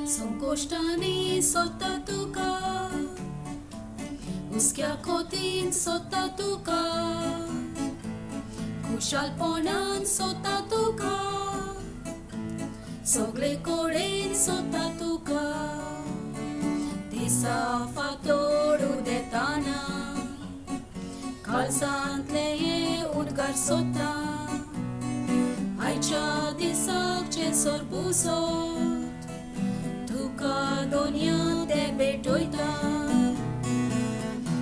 संकोष्टांनी सोदता तुका, हुस्क्या खोतीन सोदता तुका, खुशालपणान सोदता तुका, सगळे कोडेन सोदता तुका. दिसा फातोड उदेताना काळजांतले हे उद्गार सोदता. आयच्या दिसाक जे सोरबुसोत तुका दोनया ते भेटोयता.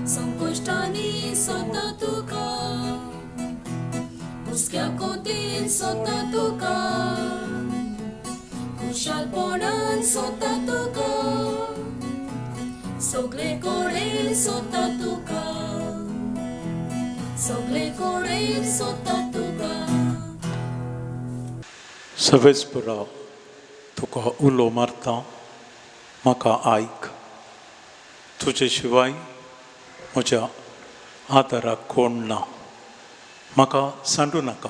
संकोष्टांनी सोदता तुका, हुस्क्या खोतीन सोदता तुका, खुशालपणान सोदता तुका, सगळे कोडेन सोदता तुका, सगळे कोडेन सोदता तुका. सगळेच पुराव तुका उलो मारता, म्हाका आयक. तुजे शिवाय म्हज्या आदाराक कोण ना. म्हाका सांडू नाका,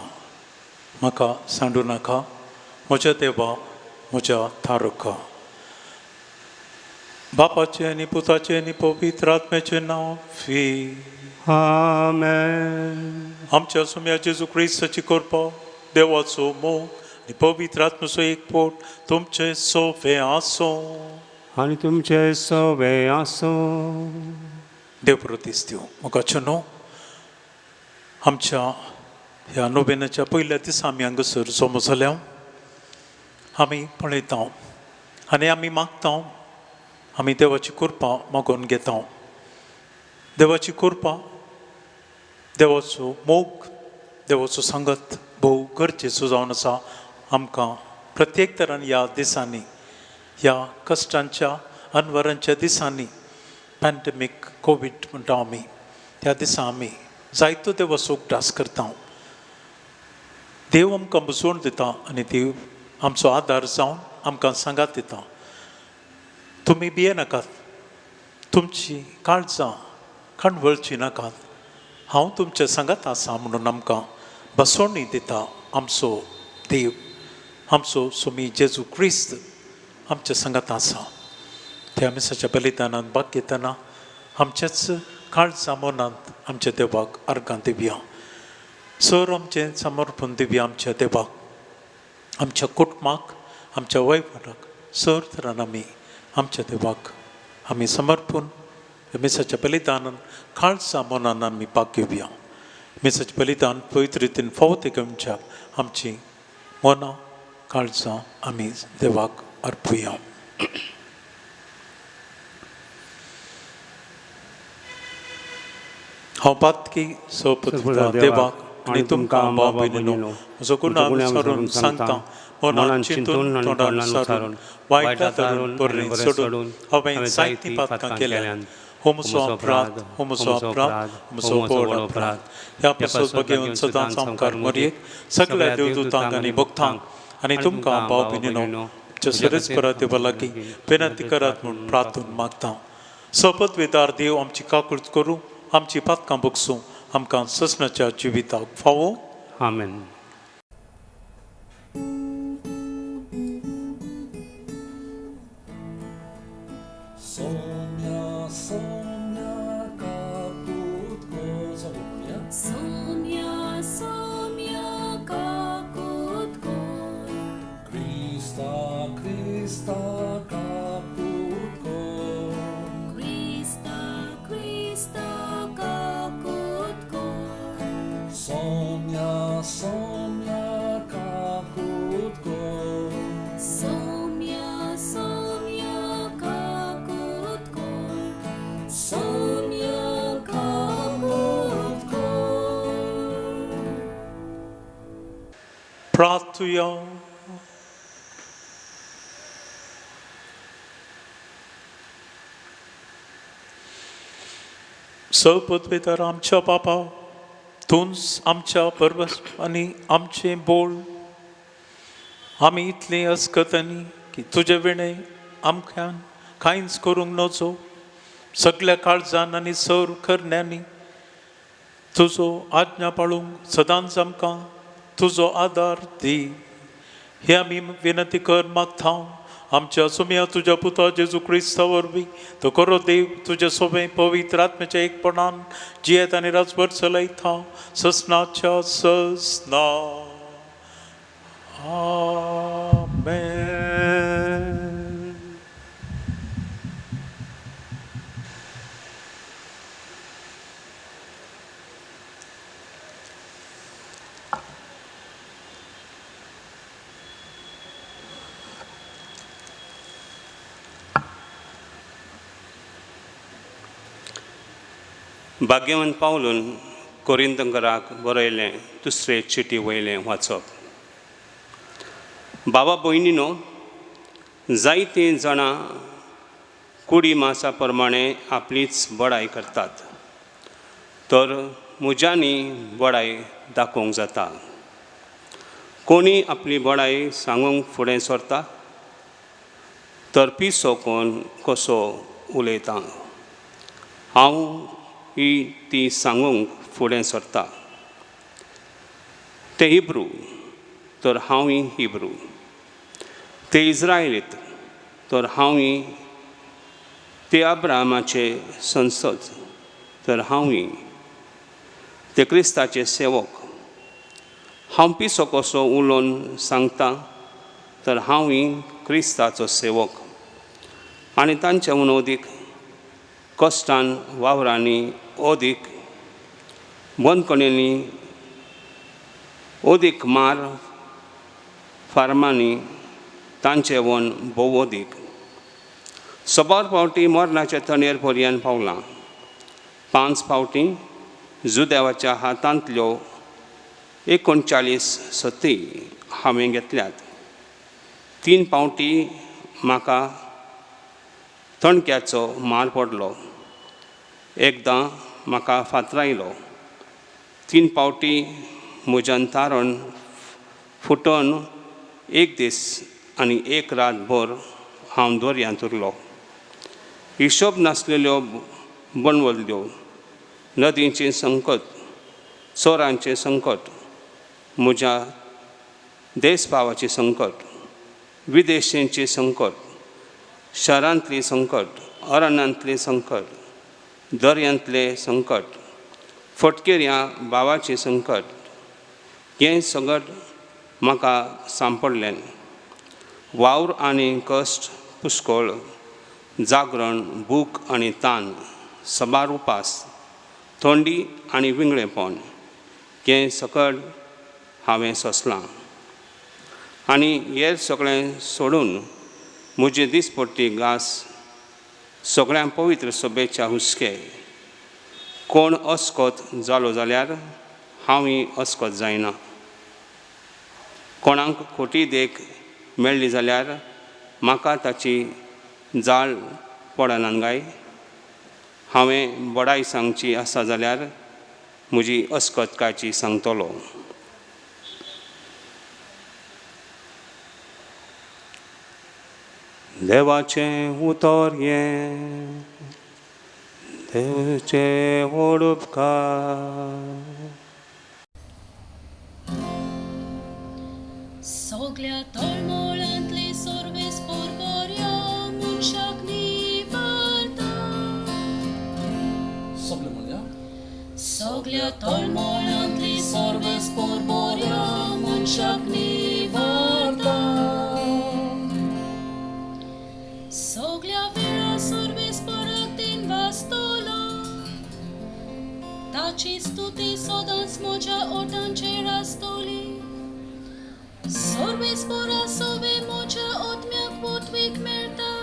म्हाका सांडू नाका, म्हज्या देवा, म्हज्या थारुका. बापाचें आनी पुताचें आनी पवित्र आत्म्याचें नांव फी. आमेन. आमच्या सुम्या जेजू क्रिस्ताची कृपा, देवाचो मोग आनी पवित्र आत्म्याचो एकपोट तुमचे सोवे आसूं. आनी तुमचे सवे आसूं. देव प्रतीस दिवं. म्हाका न्हू आमच्या ह्या नोवेनाच्या पयल्या दिसा आमी हांगासर जमो जाल्या आमी पळयता आनी आमी मागता, आमी देवाची कृपा मागून घेता. देवाची कृपा, देवाचो मोग, देवाचो सांगत भोव गरजेचो जावन आसा आमकां प्रत्येक तरान ह्या दिसांनी, ह्या कश्टांच्या अनवरांच्या दिसांनी. पॅन्डेमीक कोवीड म्हणटा आमी, त्या दिसा आमी जायतो देवाचो उगडास करता. देव आमकां बुजवण दिता आनी देव आमचो आदार जावन आमकां सांगात दिता. तुमी भियेनाकात, तुमची काळजां खणवळची नाकात, हांव तुमच्या सांगात आसा म्हणून आमकां बसवणी दिता आमचो देव. आमचो स्वामी जेजू क्रिस्त आमच्या सांगात आसा. त्या मिसाच्या बलिदानांत भाग घेतना आमच्याच काळजां मनांत आमच्या देवाक अर्गां दिवया. सर आमचें समर्पण दिवया आमच्या देवाक, आमच्या कुटुंबाक, आमच्या वैभवाक. सर तरान आमी आमच्या देवाक आमी समर्पण मिसाच्या बलिदानान काळजां मनान आमी भाग घेवया. मिसाचें बलिदान पवित्र रितीन फावो घेवच्याक आमची मनां काळजां आमी देवाक अर्पुया. हांव पातकी सोपता देवाक आनी तुमकां भाव भयणीनो, म्हजो गुन्हा विसरून सांगता, मनान चिंतून तोंडान सारून वायटा धरून बरें सोडून हांवें जायतीं पातकां केल्यात. हो म्हजो अपराध, हो म्हजो अपराध, म्हजो व्हड अपराध. ह्या पासून घेवन सदांच आमकां मरयेक सगळ्या देवदूतांक आनी भक्तांक आनी तुमकां भाव भयणीनो सरीच करा देवा लागीं विनंती करात म्हूण प्रार्थून मागता. सपत वेदार देव आमची काकूळट करूं, आमची पातकां भोगसूं, आमकां ससनाच्या जिविताक फावो. आमेन. Somnia, somnia, kakut kor. Krista, Krista, kaput kor. Krista, Krista, kakut kor. Somnia, somnia, kaput kor. Somnia, somnia, kakut kor. Somnia, kakut kor. प्रार्थुया. सपतवेदार आमच्या बापा, तूंच आमच्या परवस आनी आमचे बोळ. आमी इतली अस्कतांनी की तुजे विणे आमकां कांयच करूंक नजो. सगळ्या काळजान आनी सर करण्यांनी तुजो आज्ञा पाळूंक सदांच आमकां तुझो आदार दी. हे आमी विनंती कर मागता आमच्या सुम्या तुझ्या पुता जेजू क्रिस्ता वरवीं तो करो देव तुझे सोबे पवित्र आत्म्याच्या एकपणान जियेत आनी राजभर चलयता ससनाच्या ससना. आमेन. भाग्यवान पावलून कोरिंतकाराक बरयलें दुसरे चिटी वयलें वाचप. बाबा भयणीनो, जायतीं जाणां कुडी मासा प्रमाणे आपलीच बडाय करतात, तर म्हज्यानी बडाय दाखोवंक जाता. कोणी आपली बडाय सांगूंक फुडें सरता, तर पिसो कोण कसो उलयता. हांव ही ती सांगूंक फुडें सरता. ते हिब्रू, तर हांवूय हिब्रू. ते इस्रायलीत, तर हांवूय. ते अब्राहमाचे संसद, तर हांवूय. ते क्रिस्ताचे सेवक. हांव पिसो कसो उलोवन सांगता, तर हांवूय क्रिस्ताचो सेवक. आनी तांच्याहून अदीक कश्टान वावरांनी अदीक बंदखणींनी अदीक मार फार्मांनी तांचे वन भोव अदीक. सोबार फावटी मरणाच्या तणयेर पर्यंत पावलां. 5 फावटी जुदेवाच्या हातांतल्यो 39 सती हांवें घेतल्यात. 3 फावटी म्हाका तणक्याचो मार पडलो. एकदां म्हाका फातरायलो. 3 फावटी म्हज्यान तारण फुटोन 1 दीस आनी 1 रातभर हांव दर्यांत उरलो. हिशोब नासलेल्यो बनवल्यो नदींचें संकट, चोरांचें संकट, म्हज्या देशभावाचें संकट, विदेशींचें संकट, शारांतली संकट, अरण्यांतलें संकट, दर्यांतलें संकट, फटकेऱ्या भावाचें संकट, हें सगळें म्हाका सांपडलें. वावर आनी कश्ट पुष्कळ, जागरण, भूक आनी ताण, सबार उपास, थंडी आनी विंगळेपण, हें सगळें हांवें सोंसलां. आनी हें सगळें सोडून म्हजे दिसपट्टी घास सगळ्यां पवित्र सभेच्या हुस्के. कोण अस्कोत जालो जाल्यार हांवूय अस्कोत जायना. कोणाक खोटी देख मेळ्ळी जाल्यार म्हाका ताची जाळ पडना काय. हांवें बडाय सांगची आसा जाल्यार म्हजी अस्कोतकायची सांगतलो. देवाचें उतर हें, देवाचें व्हड उपकार. सगळ्या तळमळांतली सर्वेस परबऱ्या मनशाक निवारता. सगळे म्हणया. सगळ्या तळमळांतली सर्वेस परबऱ्या मनशाक निवारता. सगळ्या वेळा सर्वेस परतीन वाचतलो. ताची स्तुती सदांच म्हज्या ओठांचेर आसतली. सर्वेस बरा सोबे म्हज्या आत्म्याक पोटवीक मेळटा.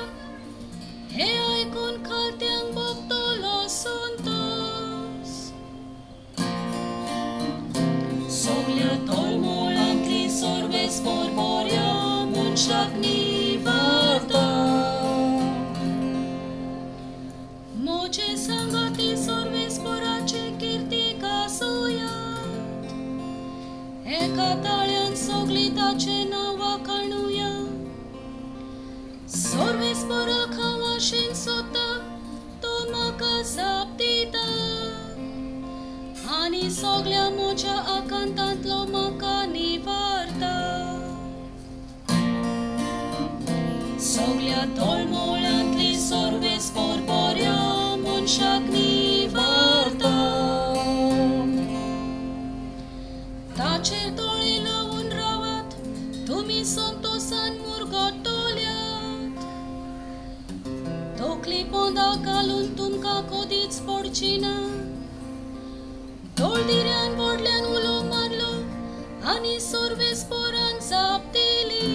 हे आयकून खालत्यांक भोगतलो संतोष. सगळ्या तळमळांतली सर्वेस परबऱ्या मनशाक निवारता. म्हजे संगती सर्वेस बराचे किर्ती गासुयात. एका ताळ्यान सगळीं ताचे नांवां काणुया. सर्वेस बराक हांव आशेन सोदता, तो म्हाका जाप दिता. आनी सगळ्या म्हज्या आकांतांतलो म्हाका आनी सोर्वेस पोरांक जाप दिली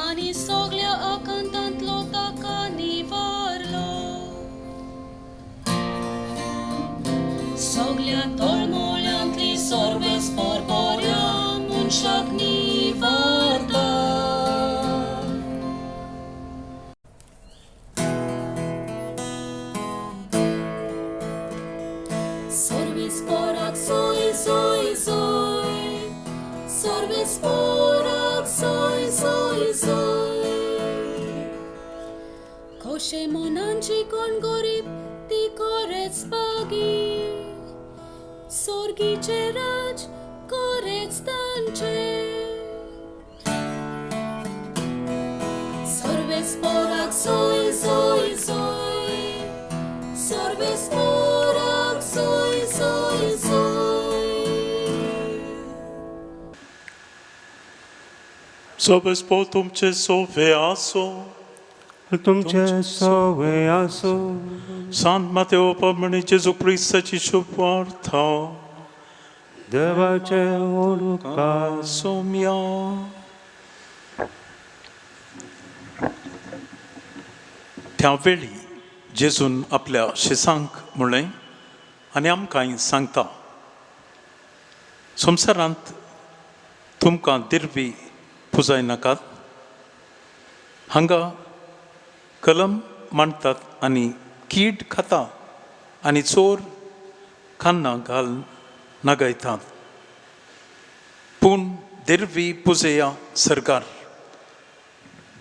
आनी सगळ्या अखंडांतलो ताका निवारलो सगळ्या तळमळ्यांतली सोर्वेस पोरपोऱ्या मनशाक निवारता Sorbis porak soy soy soy Sorbis porak soy soy soy Koshe monanci kon gorib ti korec bagi Sorgice raj korec tanche Sorbis porak soy soy soy Sorbis porak soy soy soy Sorbes potum ce soveaso तुमचे सवे असो Sant Mateo pomeni Gesù Cristo ci supporta देवाचे ओळखा somia त्यावेळी जेजून आपल्या शिसांक म्हणलें आनी आमकांय सांगता संवसारांत तुमकां दिरवी पुजाय नाकात हांगा कलम मांडटात आनी कीड खाता आनी चोर कान्ना घाल नागायतात पूण दिरवी पुजेया सरकार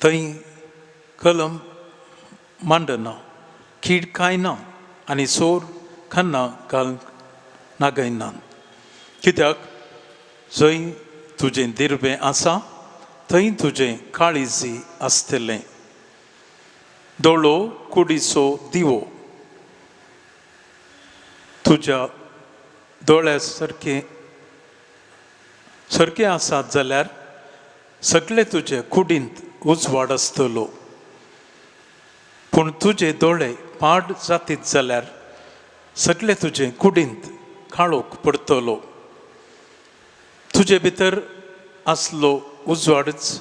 थंय कलम मांडना कीड कांय ना आनी चोर कान्ना घाल नागायनात कित्याक जंय तुजें दिरवें आसा थंय तुजें काळीजी आसतलें दोळो कुडीचो दिवो तुज्या दोळ्या सारके आसात जाल्यार सगळे तुजे कुडींत उजवाड आसतलो पूण तुजे दोळे पाड जातीत जाल्यार सगळे तुजे कुडींत काळोख पडतलो तुजे भितर आसलो उजवाडच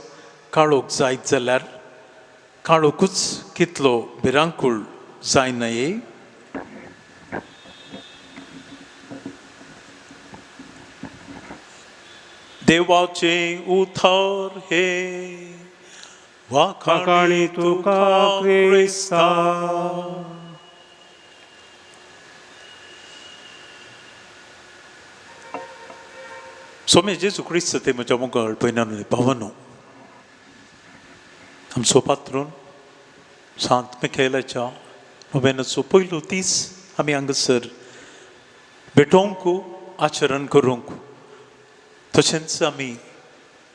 काळोख जायत जाल्यार काळोखूच कितलो भिरांकूळ जायनये देवाचे उथार हे वाखाणी तुका क्रिस्ता सोमे जेजू क्रिस्त ते म्हज्या मुखार पयनान भावनो आमचो पात्रून सांत मिखेलाच्या नोवेनाचो पयलो दीस आमी हांगासर भेटोवंक आचरण करूंक तशेंच आमी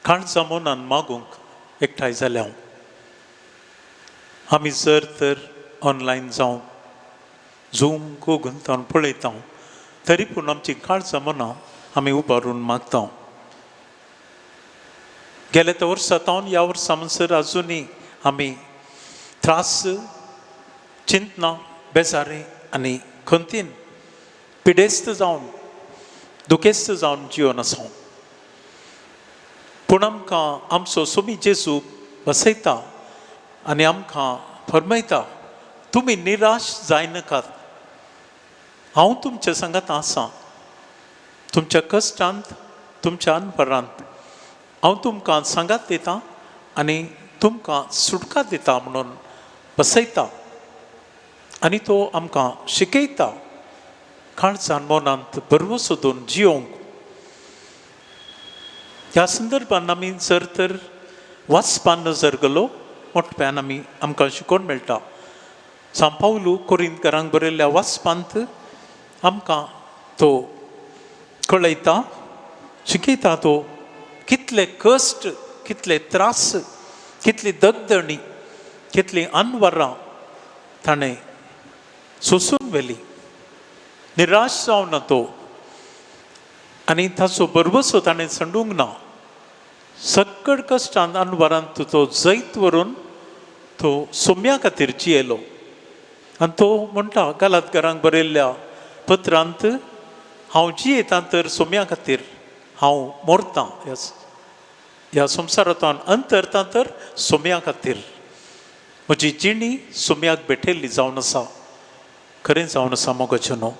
काळजा मनान मागूंक एकठांय जाल्या आमी जर तर ऑनलायन जावं झूम गुगल जावन पळयता तरी पूण आमची काळजा मनां आमी उबारून मागता गेल्या त्या वर्सांतावन ह्या वर्सा म्हणसर आजुनी आमी त्रास चिंतना बेजारी आनी खंतीन पिडेस्त जावन दुखेस्त जावन जिवन आसा पूण आमकां आमचो सोमी जेजू बसयता आनी आमकां फरमायता तुमी निराश जायनाकात हांव तुमच्या सांगात आसां तुमच्या कश्टांत तुमच्या अनपरांत हांव तुमकां सांगात दितां आनी तुमकां सुटका दिता म्हणून बसयता आनी तो आमकां शिकयता काळजान मनांत बरवो सोदून जियोंक ह्या संदर्भान आमी जर तर वाचपान नजर गेलो मोठप्यान आमकां शिकोवन मेळटा सांत पावलू कोरिंतकारांक बरयल्ल्या वाचपांत आमकां तो कळयता शिकयता तो कितले कश्ट कितले त्रास कितली दगदणी कितली अनवरां ताणें सोंसून व्हेली निराश जावना तो आनी ताचो बरवसो ताणें संडूंक ना सकड कश्टांत अनवरांत तो जैत व्हरून तो सोम्या खातीर जियेलो आनी तो म्हणटा गालातकारांक बरयल्ल्या पत्रांत हांव जियेतां तर सोम्या खातीर हांव मोरतां ह्या संवसारांतल्यान अंतरतां तर सोम्या खातीर म्हजी जिणी सोम्याक भेटयल्ली जावन आसा खरें जावन आसा मोगाचें न्हू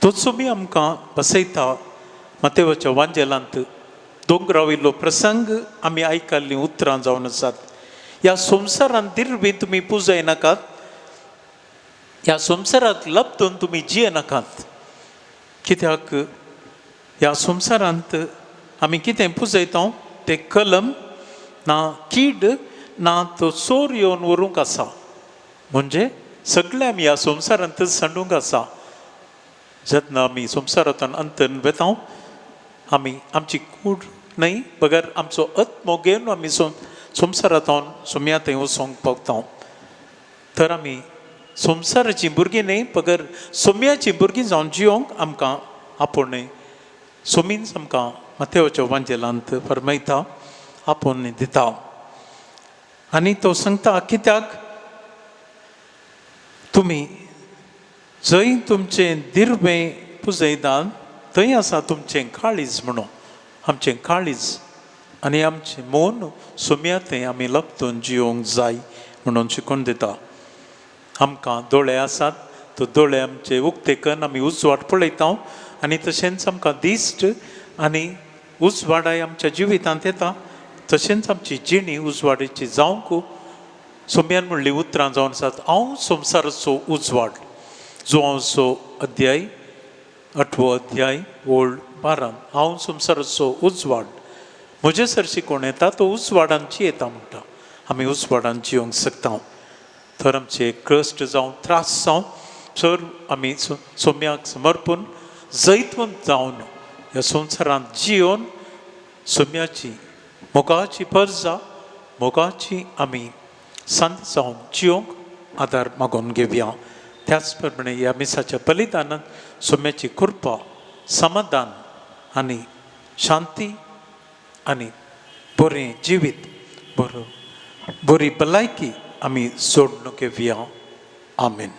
तो सोमी आमकां बसयता मतेवाच्या वांजेलांत दोंगरा वयलो प्रसंग आमी आयकल्लीं उतरां जावन आसात ह्या संवसारांत दिर्वी तुमी पुजय नाकात ह्या संवसारांत लपतून तुमी जियेनाकात कित्याक ह्या संवसारांत आमी कितें पुजयता तें कलम ना कीड ना तो चोर येवन व्हरूंक आसा म्हणजे सगळे आमी ह्या संवसारांत सांडूंक आसा जेन्ना आमी संवसारांतल्यान अंतन वेता आमी आमची कूड न्हय बगर आमचो आत्मो घेवन आमी संवसारांतल्यान सोम्या थंय वचोंक पावता तर आमी संवसाराचीं भुरगीं न्हय बगर सोम्याचीं भुरगीं जावन जियोंक आमकां आपूण सोमीन आमकां मतेवाच्या वांजेलांत फरमायता आपूण दिता आनी तो सांगता कित्याक तुमी जंय तुमचें दिर्वें पुजयतात थंय आसा तुमचें काळीज म्हणून आमचें काळीज आनी आमचें मन सोम्या थंय आमी लपतून जियोंक जाय म्हणून शिकून दिता आमकां दोळे आसात तो दोळे आमचे उक्ते करून आमी उजवाड पळयता आनी तशेंच आमकां दिश्ट आनी उजवाडाय आमच्या जिवितांत येता तशेंच आमची जिणी उजवाडीची जावंक सोम्यान म्हणली उतरां जावन आसात हांव संवसाराचो उजवाड जो अध्याय 8 अध्याय ओल्ड 12 हांव संवसाराचो उजवाड म्हजे सरशी कोण येता तो उजवाडांची येता म्हणटा आमी उजवाडान जियोंक शकता तर आमचे कश्ट जावं त्रास जावं चड आमी सोम्याक समर्पून जैतवंत जावन ह्या संवसारांत जियोन सोम्याची मोगाची पर्जा मोगाची आमी संत जावन जियोंक आदार मागून घेवया त्याच प्रमाणे ह्या मिसाच्या बलिदानांत सोम्याची कृपा समाधान आनी शांती आनी बरें जिवीत बरी भलायकी आमी सोडून घेवया आमेन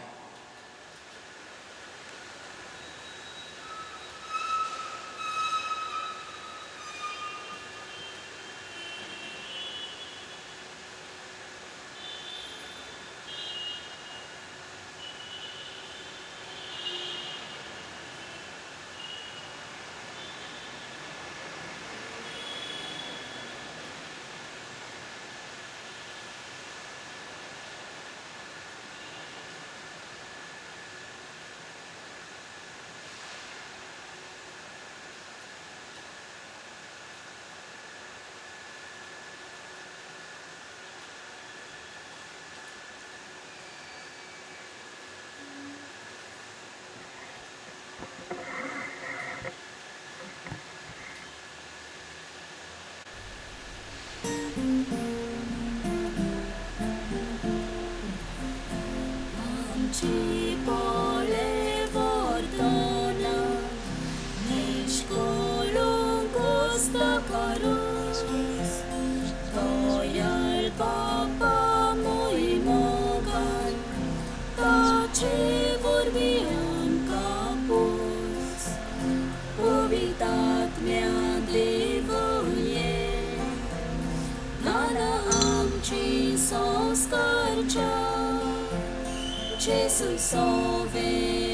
Jezusowi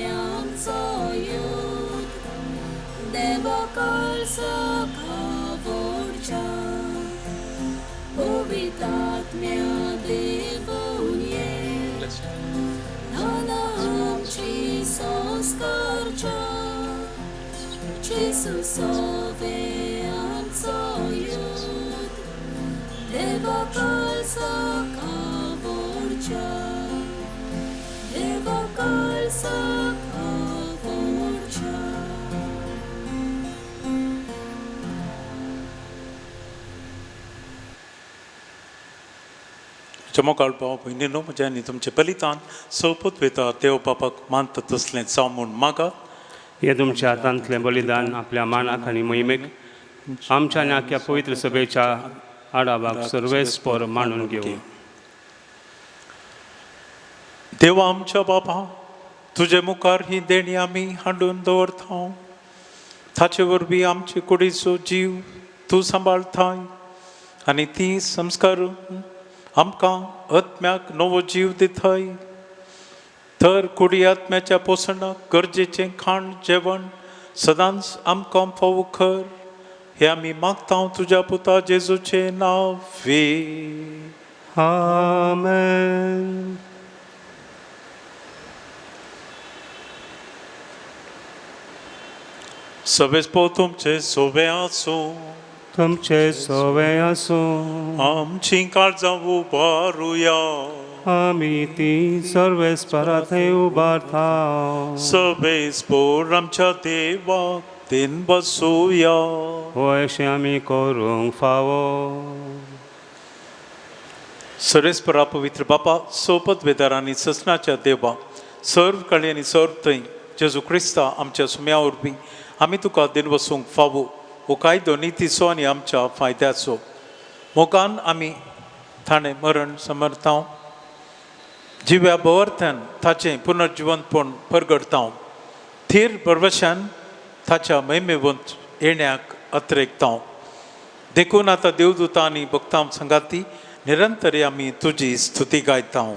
amco jud, deba kalsa kavorcia, uvitat mea devonie, nana amci soscarcia, Jezusowi amco jud, deba kalsa kavorcia. Deva kalsa kavorcha. चमोकाळ भाव भयणीनो म्हज्या आनी तुमचें बलिदान सोपूत वेता देव बापाक मानता तसलें जावं म्हूण मागात हे तुमच्या हातांतलें बलिदान आपल्या मानाक आनी मोहिमेक आमच्या आनी आख्या पवित्र सभेच्या आडावाक सर्वेस्पर मानून घेवं देवा आमच्या बाबा तुजे मुखार ही देणी आमी हाडून दवरता ताचे वरवीं आमचे कुडीचो जीव तूं सांबाळताय आनी ती संस्कारून आमकां आत्म्याक नवो जीव दिताय. तर कुडी आत्म्याच्या पोसणाक गरजेचें खाण जेवण सदांच आमकां फावो कर. हे आमी मागता तुज्या पुता जेजूचे नांवे. आमेन. सवेस्पो तुमचे सोबे आसूं. तुमचे सोवे आसूं. आमची काळजां उबारुया. आमी ती सर्वेस्परात उबारता. सवेस्पोर आमच्या देवाक दिन बसूया. हो अशें आमी करूंक फावो. सर्वेस्परा पवित्र बापा सोपत वेदारांनी ससनाच्या देवा सर्व काळी आनी सर्व थंय जेजू क्रिस्ता आमच्या सुम्या वरवीं आमी तुका दिन वसूंक फावो. हो कायदो नितीचो आनी आमच्या फायद्याचो. मोगान आमी ताणें मरण समर्थांव जिव्या बवर्त्यान ताचें पुनर्जिवंतपण परगडतांव. थीर परवशान ताच्या महिमेवंत येण्याक अत्रेकतांव. देखून आतां देवदूतां आनी भक्तां संगाती निरंतरी आमी तुजी स्तुती गायतांव.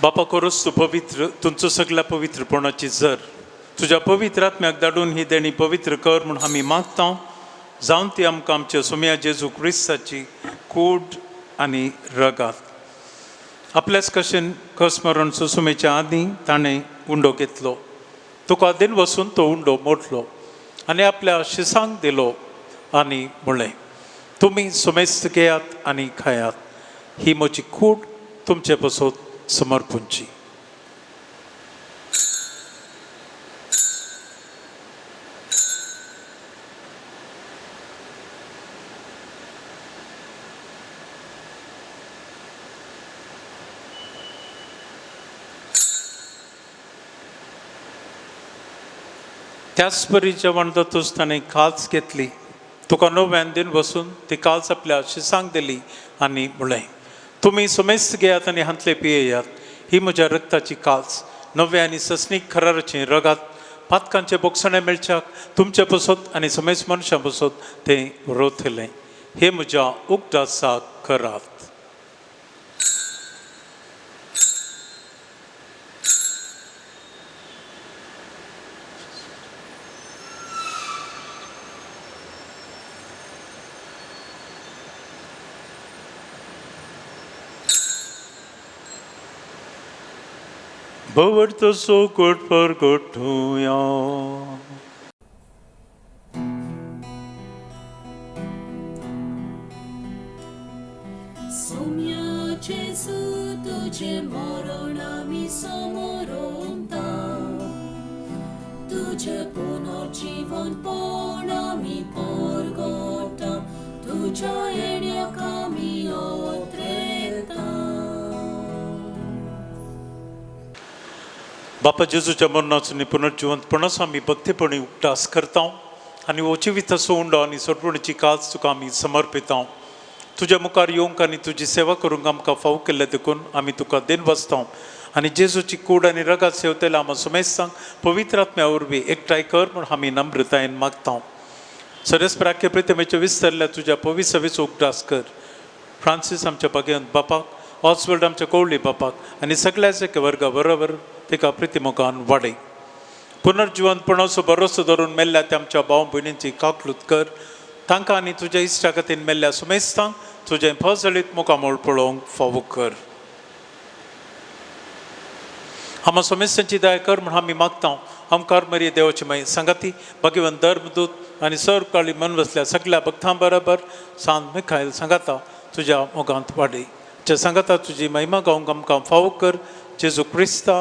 बापा कोरोस तू पवित्र तुमचो सगळ्या पवित्रपणाची जर तुझ्या पवित्र आत्म्याक धाडून ही देणी पवित्र कर म्हूण आमी मागता. जावन ती आमकां आमच्या सुम्या जेजू क्रिस्ताची कूड आनी रगात आपल्याच कशेन कसमरण सुसुमेच्या आदीं ताणें उंडो घेतलो. तुका दिन वसून तो उंडो मोडलो आनी आपल्या शिसांक दिलो आनी म्हळें तुमी सुमेस्त घेयात आनी खायात. ही म्हजी कूड तुमचे पसत समर्पूंची. त्याच परी जेवण जातूच ताणें काल्स घेतली. तुका नव्यान दिन बसून ती काल्स आपल्या शिसांक दिली आनी म्हळें तुमी सुमेस्त घेयात आनी हांतले पियेयात. ही म्हज्या रक्ताची काल्स नव्या आनी ससनीक खराराचें रगात पातकांचे बोगसणे मेळच्याक तुमचे पसत आनी समेस्त मनशां पसत तें रोथलें. हे म्हज्या उगडासाक करात. Bavard so good for good to ya. Sumya Jesu tuje moronami samoromta. Tuje punojivan ponami porgota. Tuja eniakami otreta. बापा जेजूच्या मरणाचो आनी पुनर्जिवंतपणाचो आमी भक्तीपणी उक्तास करता आनी हो जिविताचो उंडो आनी सोडपणीची काज तुका आमी समर्पिता. तुज्या मुखार येवंक आनी तुजी सेवा करूंक आमकां फावो केल्ले देखून आमी तुका दिन बसता आनी जेजूची कूड आनी रगात सेवतेल्या आमकां सुमेस्तांक पवित्र आत्म्या वरवीं एकठांय कर म्हूण आमी नम्रतायेन मागता. सरस्प्राख्य प्रतिमेच्या विस्तरल्या तुझ्या पवित्र सभेचो उगडास कर. फ्रांसीस आमच्या भगियंत बापाक, ऑसवर्ल्ड आमच्या कवळी बापाक आनी सगळ्याचे वर्गा बरोबर तिका प्रतिमुखान वाडय. पुनर्जिवंतपणाचो भरोसो धरून मेल्ल्या त्या आमच्या भाव भयणींची काकलूत कर. तांकां आनी तुज्या इश्टा खातीर मेल्ल्या सुमेस्तांक तुजें फळसळीत मुखामोळ पळोवंक फावो कर. आम्हा सोमेस्तांची दया कर म्हण आमी मागता. आमकार मरिये देवाची माई संगाती, भगवंत धर्मदूत आनी सर्व काळी मन बसल्या सगळ्या भक्तां बरोबर सांत मिखायल संगाता तुज्या मोगांत वाडय. जे संगाता तुजी महिमा गावंक आमकां फावो कर. जेजू क्रिस्ता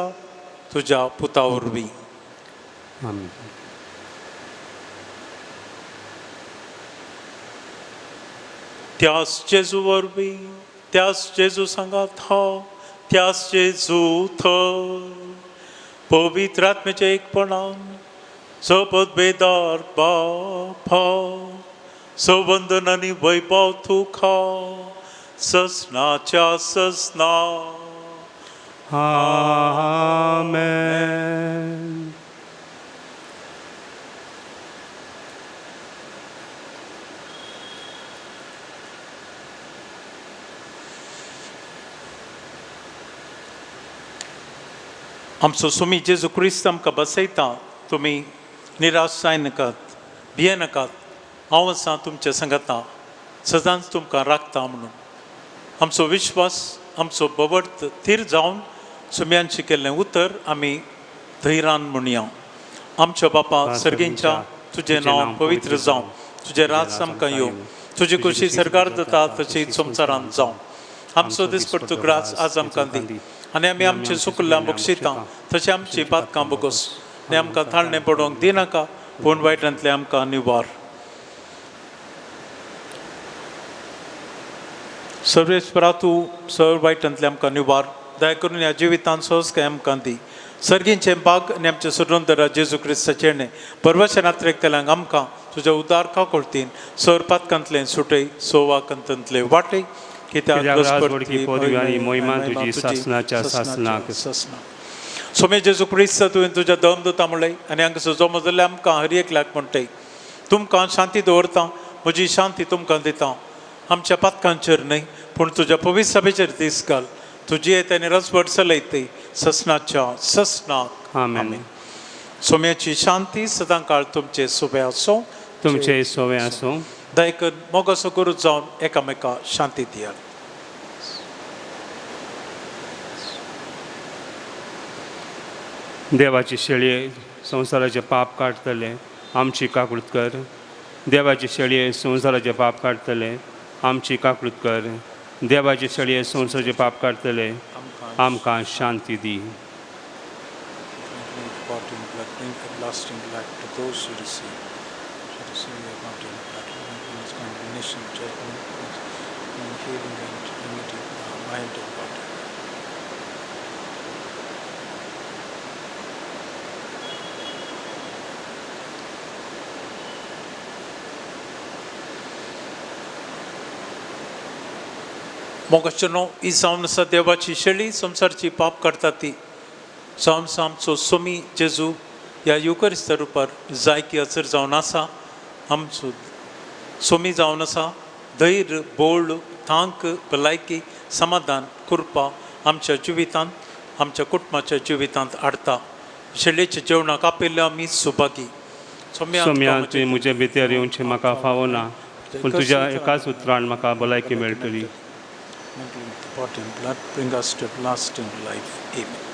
तुज्या पुता वरवीं. आमीन. त्याच जेजू वरवीं, त्याच जेजू सांगात हांव, त्याच जेजू थंय, पवित्र आत्म्याच्या एकपणान सोबत बेदार बापा, संबंधन आनी वैभव तुका ससनाच्या ससना. आमेन. आमचो सुमी जेजू क्रिस्त आमकां बसयता. तुमी निराश जायनाकात, भियेनाकात. हांव आसां तुमच्या संगता, सदांच तुमकां राखता म्हणून. आमचो विश्वास, आमचो बवड थीर जावन सुम्यांची केल्लें उतर आमी धैर्यान म्हणया. आमच्या बापा सर्गेंच्या, तुजें नांव पवित्र जावं, तुजें राज आमकां येवं, तुजी खुशी सरकार जाता तशी संवसारांत जावं. आमचो दिसपडतो ग्रास आज आमकां दी आनी आमी आमचे सुकल्ल्यां बक्षिता तशें आमची पातकां बगोस. आनी आमकां थाळणें पडोवंक दिनाका, पूण वायटांतले आमकां निवार. सर्वेस्परा तूं सर्व वायटांतले आमकां निवार. दया करून ह्या जिवितांत सोंसकाय आमकां दी. सर्गींचे बाग आनी आमचे सुरोंदरा जेजू क्रिस्ताचे परवशनात्रेक तेलांक आमकां तुज्या उदार काकोळतीन सर पातकांतलें सुटय, सोवाकांतले वाटय. कित्याक मोहिमा तुजी सासनाच्या सासनाक. सोमे जेजू क्रिस्त तुवें तुज्या दमदूता म्हणलय आनी हांगासर जमो जाल्यार आमकां हर एकल्याक म्हणटय. तुमकां शांती दवरता, म्हजी शांती तुमकां दिता. आमच्या पातकांचेर न्हय पूण तुज्या पवित्र सभेचेर दीस घाल. तुजी येतानी रसवड चलयतय ससनाच्या ससनाक. आमेन. सोम्याची शांती सदां काळ तुमचे सोबे आसूं. तुमचे सोवे आसूं. दया कर मोगाचो गुरू जावन एकामेकाक शांती दियात. देवाची शेळये संवसाराचे पाप काडटले, आमची काकूळट कर. देवाची शेळये संवसाराचे पाप काडटले, आमची काकूळट कर. देवाची शेळये संवसाराचे पाप काडटले, आमकां शांती दी. मोगाचनो ही जावन आसा देवाची शेळी संवसारची पाप काडटा ती. जावन आसा आमचो सोमी जेजू ह्या युकरिस्त रुपार जायकी हजर जावन आसा. आमचो सोमी जावन आसा धैर्य, बोळ, थांक, भलायकी, समाधान, कृपा आमच्या जिवितांत, आमच्या कुटुंबाच्या जिवितांत हाडटा. शेळयेच्या जेवणाक आपयल्ले आमी सुभागी. सोम्या तुवें म्हजे भितर येवचें म्हाका फावो ना, पूण तुज्या एकाच उतरान म्हाका भलायकी मेळटली. Blood bring us to lasting life. Amen.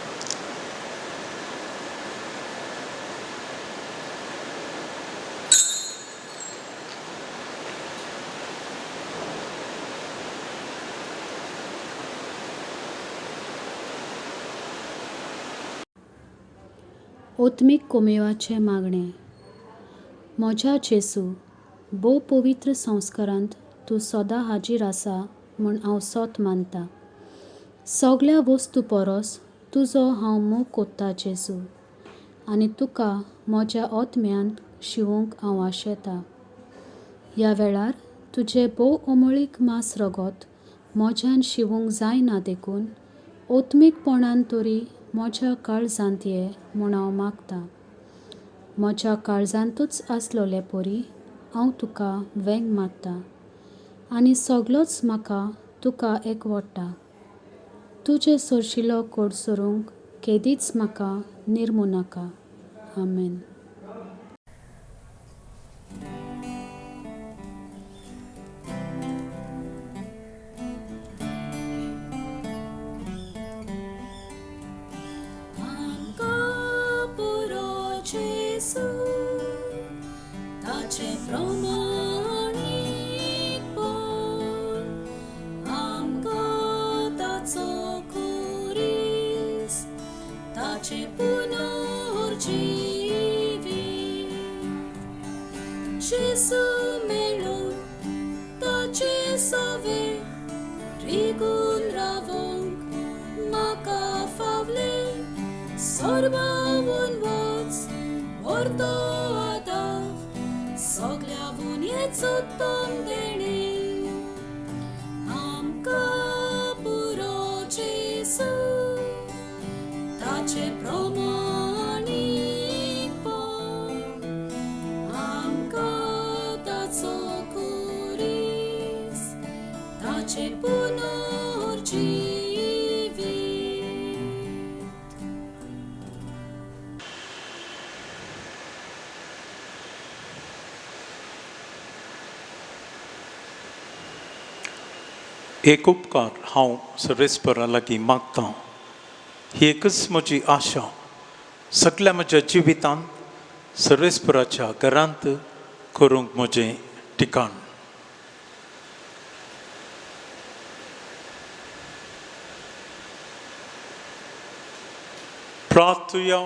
ओत्मीक कोमेवाचे मागणे. म्हज्या जेसू, भोव पवित्र संस्कारांत तूं सदां हाजीर आसा म्हूण हांव सोत मानता. सगळ्या वस्तू परस तुजो हांव मोग कोत्ता जेजू, आनी तुका म्हज्या ओतम्यान शिवूंक हांव आशेता. ह्या वेळार तुजें भोव अमळीक मांस रगत म्हज्यान शिवूंक जायना देखून ओत्मीकपणान तरी म्हज्या काळजांत ये म्हूण हांव मागतां. म्हज्या काळजांतूच आसलोले परी हांव तुका वेंग मारतां आनी सगळोच म्हाका तुका एकवडटा. तुजे सोरशिल्लो कोड सोरूंक केदीच म्हाका निर्मू नाका. आमेन. ताचे प्रमाणीकपण आमकां ताचो खुरीस, ताचे पुनर्जिवीत. जेसू मेळून ताचे सवे रिगून रावंक म्हाका फावले. सोर्बावून वच व्हरतो आदार, सगल्या वुन्येचो उत्तम देणे. आमकां पुरो जेसू, ताचे प्रमाणीकपण आमकां ताचो खुरीस, ताचे पुनर्जिवीत. एक उपकार हांव सर्वेस्परा लागीं मागतां. ही एकच म्हजी आशा, सगळ्या म्हज्या जिवितांत सर्वेस्पराच्या घरांत करूंक म्हजें ठिकाण. प्रार्थुया.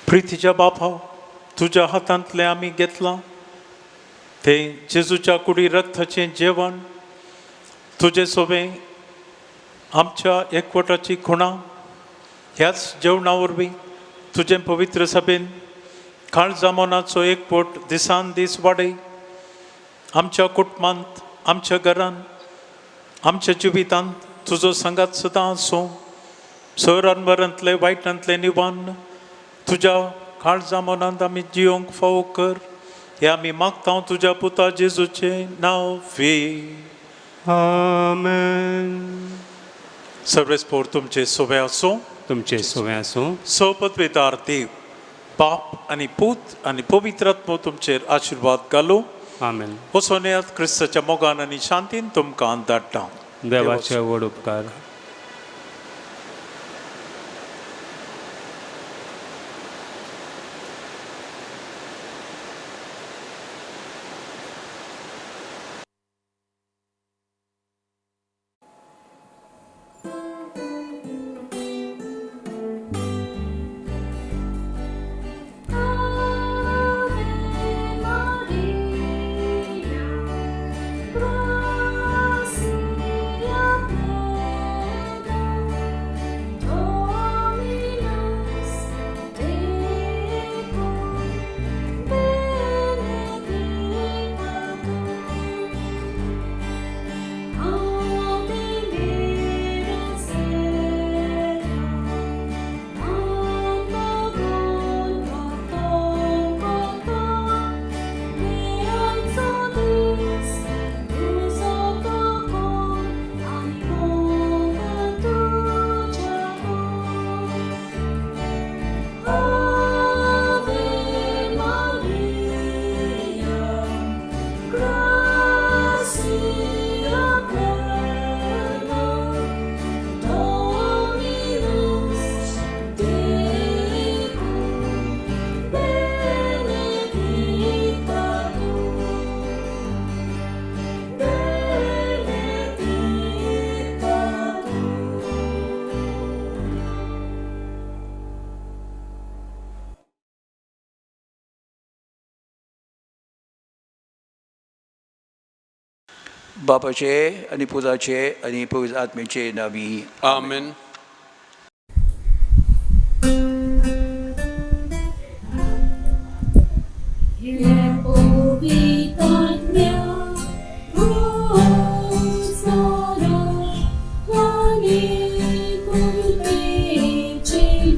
प्रितीच्या बापा, तुज्या हातांतलें आमी घेतलां तें जेजूच्या कुडी रक्ताचें जेवण. तुजें सोबें आमच्या एकवटाची खुणां ह्याच जेवणा वरवीं तुजें पवित्र सभेन काळजामोनाचो एकवट दिसान दीस वाडय. आमच्या कुटुंबांत, आमच्या घरांत, आमच्या जिवितांत तुजो संगात सदां आसूं. सरांवरांतलें वायटांतलें निवान तुज्या काळजामोनांत आमी जियोंक फावो कर. हे आमी मागता तुज्या पुता जेजूचें नांव वे. आमेन. सर्वेस्पोर तुमचे सोबे आसूं. तुमचे सोवे आसूं. सपदवेदार देव बाप आनी पूत आनी पवित्रात्मो तुमचेर आशिर्वाद घालूं. आमेन. वसोन्यात क्रिस्ताच्या मोगान आनी शांतीन तुमकां धाडटा. देवाचे व्हड उपकार. बापाचे आनी पुताचे आनी पवित्र आत्म्याचे नांवी. आमेन.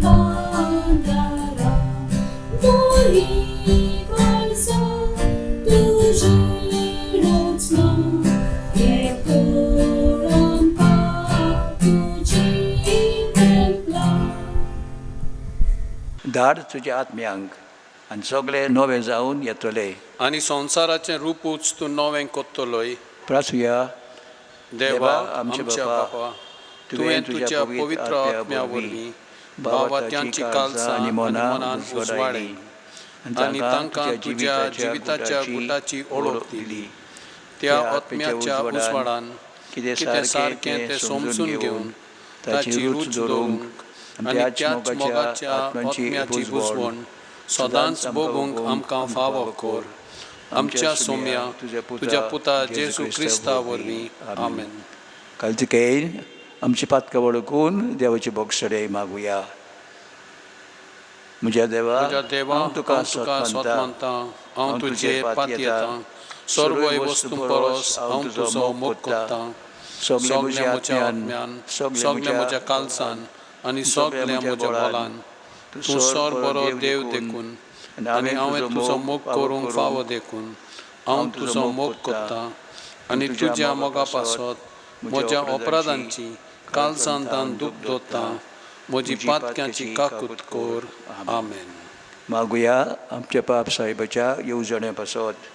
Bye. धाड तुज्या आत्म्यांक आनी सगळे नवे जावन येतले. आनी संवसाराचें रूपूच तूं नवें कोत्तलोय. प्रार्थुया. देवा आमच्या बापा, तुवें तुज्या पवित्र आत्म्या वरवीं भावात्यांची कालसां आनी मनान उजवाडली आनी तांकां तुज्या जिविताच्या गुटाची ओळख दिली. त्या आत्म्याच्या उजवाडान कितें सारकें तें समजून घेवन ताची रूच धरूंक आनी त्याच मोगाच्या आत्म्याची बुजवण सदांच भोगूंक आमकां फावो कर. आमच्या सोम्या तुज्या पुता जेजू क्रिस्ता वरवीं. आमेन. कालतिकेन आमची पातकां वळखून देवाची बोगसडे मागुया. म्हज्या देवा, हांव तुका स्वत मानता, हांव तुजे पातयेतां, सर्वय वस्तू परस हांव तुजो मोग करतां. सगल्या म्हज्या आत्म्यान, सगल्या म्हज्या कालसान आनी सगल्या म्हज्या बोलान तूं सर बरो देव देखून आनी हांवें तुजो मोग करूंक फावो देखून हांव तुजो मोग करतां आनी तुज्या मोगा पासत म्हज्या अपराधांची कालसांतान दूख दोत्तां. म्हजी पातक्यांची काकूट कर. आमेन. मागुया आमच्या पाप साहेबाच्या येवजण्या पासत.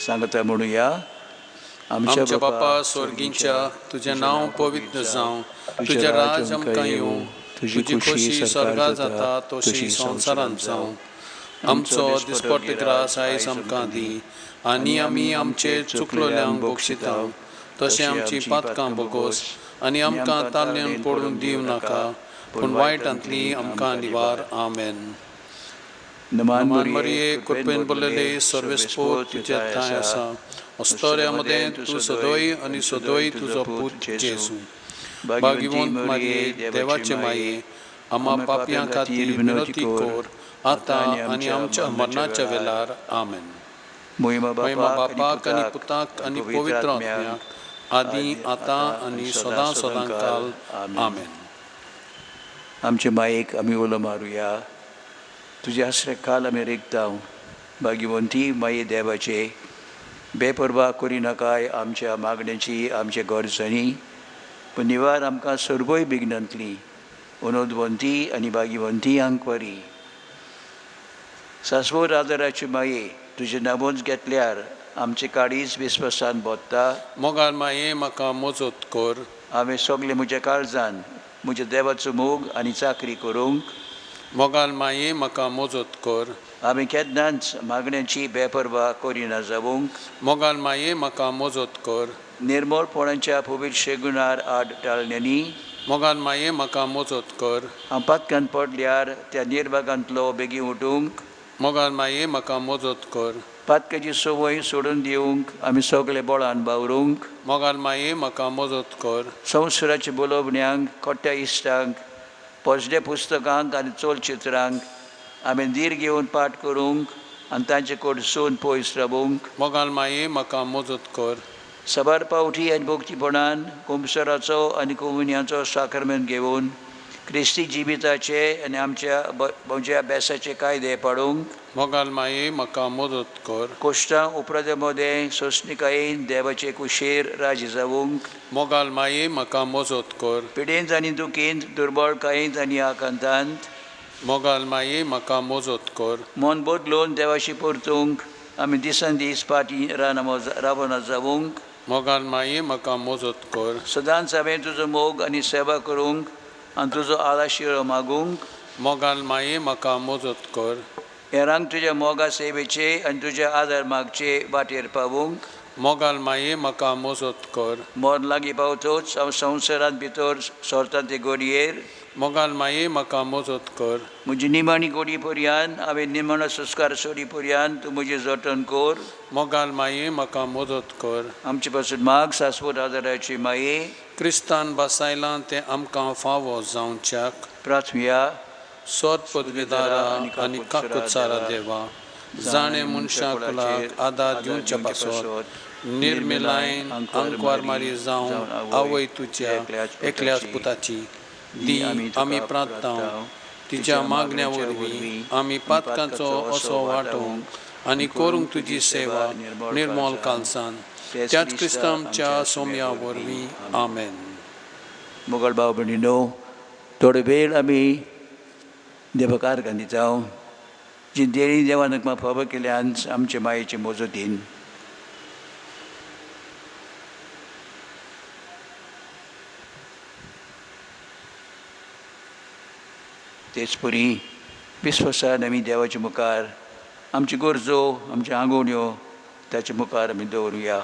सांगता म्हणुया. आमच्या बापा स्वर्गींच्या, तुजें नांव पवित्र जावं, तुजें राज आमकां येवं, तुजी खोशी स्वर्गांत जाता तशी संवसारांत जावं. आमचो दिसपट्टो ग्रास आयज आमकां दी आनी आमी आमचे चुकलोल्यांक बक्षिता तशें आमची पातकां बोगोस आनी आमकां ताल्ल्यान पडून दिवं नाका पूण वायटांतली आमकां निवार. आमेन. नमान मरिये, कृपेन भरलेले, सर्वेस्पोत तुजे ठाय आसा. अस्तोऱ्यामध्ये तूं सदोय आनी सदोय तुजो पूत जेजू. भाग्यवंत मारये, देवाचे माये, आम्हा पापयां खातीर विनंती कर, आतां आनी आमच्या मरणाच्या वेळार. आमेन. महिमा बापाक आनी पुताक आनी पवित्र आत्म्याक, आदी आतां आनी सदां सदांकाल. आमेन. आमचे मायेक आमी उलो मारुया. तुजे आसरे काल आमी रेखताव. भाग्यवंती माये देवाचे, बेपरवा करी नाकाय आमच्या मागण्यांची, आमच्या गरजांनी, पूण निवार आमकां सर्वय बिगनांतली उनोदवंती आनी भाग्यवंती आंकवारी. सासवोर आदाराची माये, तुजे नमोज घेतल्यार आमचे काळीज विस्वासान बोत्ता. मोगाल माये म्हाका मोजत कर. हांवें सगळे म्हज्या काळजान म्हज्या देवाचो मोग आनी चाकरी करूंक. मोगाल माये म्हाका मोजत कर. हांवें केन्नाच मागण्यांची बेपरवा करिना जावंक. मोगाल माये म्हाका मोजत कर. निर्मळपणाच्या पवित्र शेगुणार आड टाळण्यांनी. मोगाल माये म्हाका मोजत कर. हांव पातकान पडल्यार त्या निर्वागांतलो बेगीन उठूंक. मोगाल माये म्हाका मोजत कर. पातकाची संवय सोडून दिवंक आमी सगळे बळान बावरूंक. मोगाल माये म्हाका मोजत कर. संवसाराच्या बोलोवण्यांक, खोट्या इश्टांक, पोजड्या पुस्तकांक आनी चलचित्रांक हांवें धीर घेवन पाठ करूंक आनी तांचे कडसून पयस रावूंक. मोगाल माये म्हाका मोजत कर. सबार पावटी आनी भोगतीपणान कुंभसराचो आनी कोमुनियाचो साक्रमेंत घेवन क्रिस्ती जिविताचे आनी आमच्या म्हज्या अभ्यासाचे कायदे पाडूंक. मोगाल माये म्हाका मदत कर. कोश्टां उपराध्यामध्ये सोंसणिकायेन देवाचे कुशीर राजी जावंक. मोगाल माये म्हाका मजत कर. पिडेंत आनी दुखींत, दुर्बळकायेंत आनी आकांतांत मोगाल माये म्हाका मजत कर. मन बदलून देवाशी परतूंक आमी दिसान दीस पाटी रावना जावंक. मोगाल माये म्हाका मजत कर. सदांच हांवें तुजो मोग आनी सेवा करूंक आनी तुजो आलाशिरो मागूंक. मोगाल माये म्हाका मजत कर. हेरांक तुज्या मोगा सेवेचे आनी तुज्या आदार मागचे वाटेर पावूंक. मोगाल माये म्हाका मजत कर. मोर लागीं पावतोच हांव संवसारांत भितर सोरता ते घडयेर. मोगाल माये म्हाका मजत कर. म्हजी निमाणी घडी पर्यंत हांवें निमाणो संस्कार सोडी पर्यंत तूं म्हजें जतन कर. मोगाल माये म्हाका मजत कर. आमचे पासून माग शाश्वत आदाराची माये. क्रिस्तान बसायलां तें आमकां फावो जावच्याक प्रार्थुया. सोद पदवेदारा आनी काकुत्सारा देवा, जाणे मनशा कुलाक आदार दिवच्या पासत निर्मिलायेन आंकवार मारी जावन आवय तुज्या एकल्याच पुताची दी आमी प्रार्थना. तिच्या मागण्या वरवीं आमी पातकांचो असो वांटोवंक आनी करूंक तुजी सेवा निर्मल कालसान त्याच क्रिस्तांच्या सोम्या वरवीं. आमेन. मोगल भाव भयणीनो, थोडो वेळ आमी देवाकार घाली जावं जी देणी देवान म्हाका फावो केल्यान आमचे मायेचे मोजतीन तेच परी विस्वासान आमी देवाच्या मुखार आमची गरजो आमच्या आंगवण्यो ताच्या मुखार आमी दवरुया.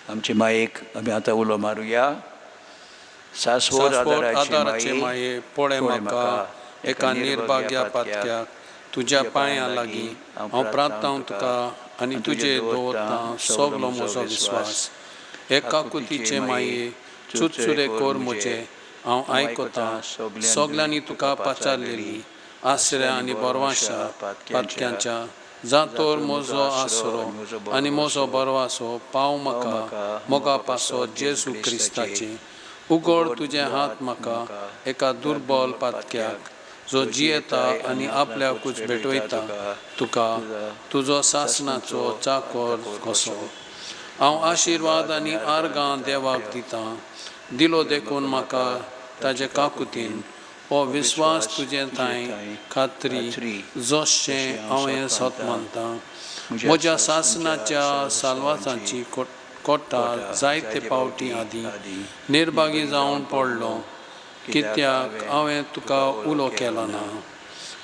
आमचे मायेक आमी आतां उलो मारुया. सासवड आदाराचे माये पळय म्हाका एका निर्भाग्या पातक्याक तुज्या पांयां लागीं हांव प्रार्थना तुका आनी तुजे दवरता सगलो म्हजो विस्वास. एकाकुतीचे माये चुचुरे कोर म्हजे हांव आयकतां सगल्यांनी तुका पाचारलेली आसऱ्या आनी बरवाशा पातक्यांच्या जातोर म्हजो आसरो आनी म्हजो बरवासो पाव म्हाका मोगा पासो जेजू क्रिस्ताचे. उगड तुजे हात म्हाका एका दुर्बल पातक्याक जो जियेता आनी आपल्याकूच भेटवयता तुका तुजो सासणाचो चाकर कसो. हांव आशिर्वाद आनी आर्गां देवाक दितां दिलो देखून म्हाका ताजे काकुतीन हो विस्वास तुजे थंय खात्री जशें हांवें सत मानतां. म्हज्या सासणाच्या साल्वासाची कोट्टार जायते फावटी आदीं निर्भागी जावन पडलो कित्याक हांवें तुका उलो केलो ना.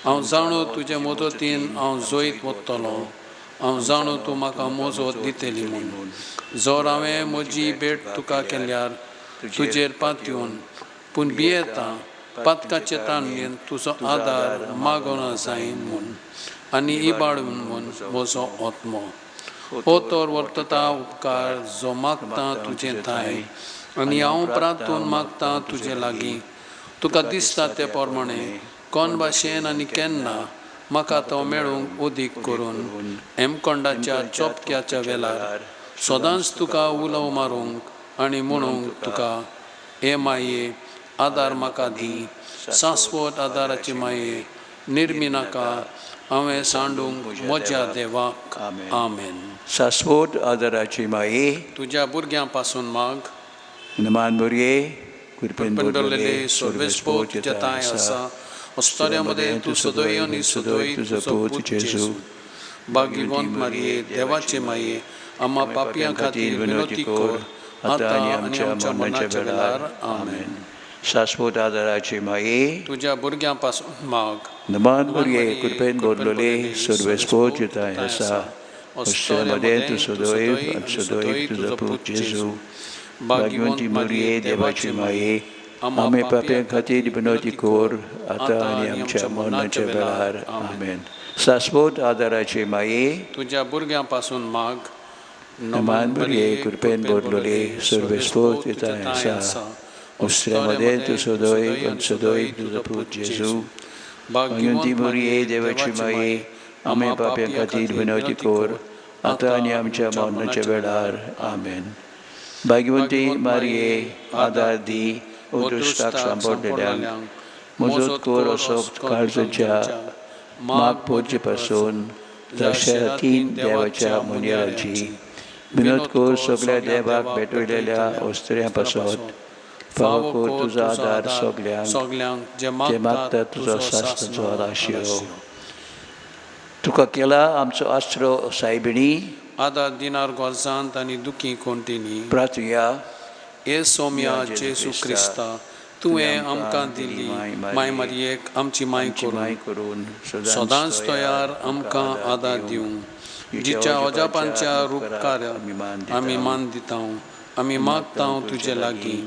हांव जाणू तुजे मदतीन हांव जोईत वतलों. हांव जाणू तूं म्हाका मोजत दितली म्हूण. जर हांवें म्हजी भेट तुका केल्यार तुजेर पातयेवन पूण भियेता पातकाचे ताणेन तुजो आदार मागोना जायन म्हूण आनी इबाडून म्हूण म्हजो आत्मो. हो तर वर्तता उपकार जो मागता तुजे थंय आनी हांव प्रार्थून मागतां तुजे लागीं. तुका दिसता ते प्रमाणे कोण भाशेन आनी केन्ना म्हाका तो मेळूंक उदीक करून हेमकोंडाच्या चोपक्याच्या वेळार सदांच तुका उलो मारूंक आनी म्हणूंक तुका हे माये आदार म्हाका दी. शाश्वत आदाराची माये निर्मी नाका हांवें सांडूंक म्हज्या देवाक. आमेन. शाश्वत आदाराची माये तुज्या भुरग्यां पासून माग नमान बरये कृपेन पंडलेले सर्वेस्पो तुज्या ताय आसा. अस्तऱ्यामध्ये तूं सदोय आनी सदोय तुजो पूत जेजू. भाग्यवंत मारये देवाचे माये आम्हा पापयां खातीर विनोती कर आतां आनी आमच्या मरणाच्या वेळार. आमेन. शाश्वत आदाराची माये तुज्या भुरग्यां पासून माग नमान बरये कृपेन बोरलोले सर्वेस्पो जिताय आसा. अस्तऱ्यामध्ये तूं सदोय आनी सदोय तुजो पूत जेजू. भाग्यवंती मरये देवाची माये आमी पापयां खातीर विनोती कर आतां आनी आमच्या मरणाच्या वेळार. आमेन. शाश्वत आदाराची माये तुज्या भुरग्यां पासून माग नमान बरये कृपेन बोरलोले सर्वेस्पो जिताय आसा. अस्तऱ्यामध्ये तूं सदोय आनी सदोय तुजो पूत जेजू. भाग्यवंती मरये देवाची माये आमी पापयां खातीर विनोती कर आतां आनी आमच्या मरणाच्या वेळार. आमेन. भाग्यवंती मारये आदार दी उदुश्टाक सांपडलेल्यांक मजत कर असो काळजाच्या माग पोरचे पासून दशरातीन देवाच्या मुनियाची विनोद कर सगळ्या देवाक भेटवलेल्या अस्तऱ्यां पासत फावो कर तुजो आदार सगल्यांक जे मागता तुजो सासणाचो आशिरो. तुका केला आमचो आसरो सायबिणी आदार दिनार गोरजांत आनी दुखी कोंटिनी. प्रार्थुया. ए सोम्या जेजू क्रिस्ता तुवें आमकां दिल्ली माय मारयेक आमची माय करून सदांच तयार आमकां आदार दिवंक जिच्या अजापांच्या रूपकाराक आमी मान दिता. आमी मागता तुजे लागीं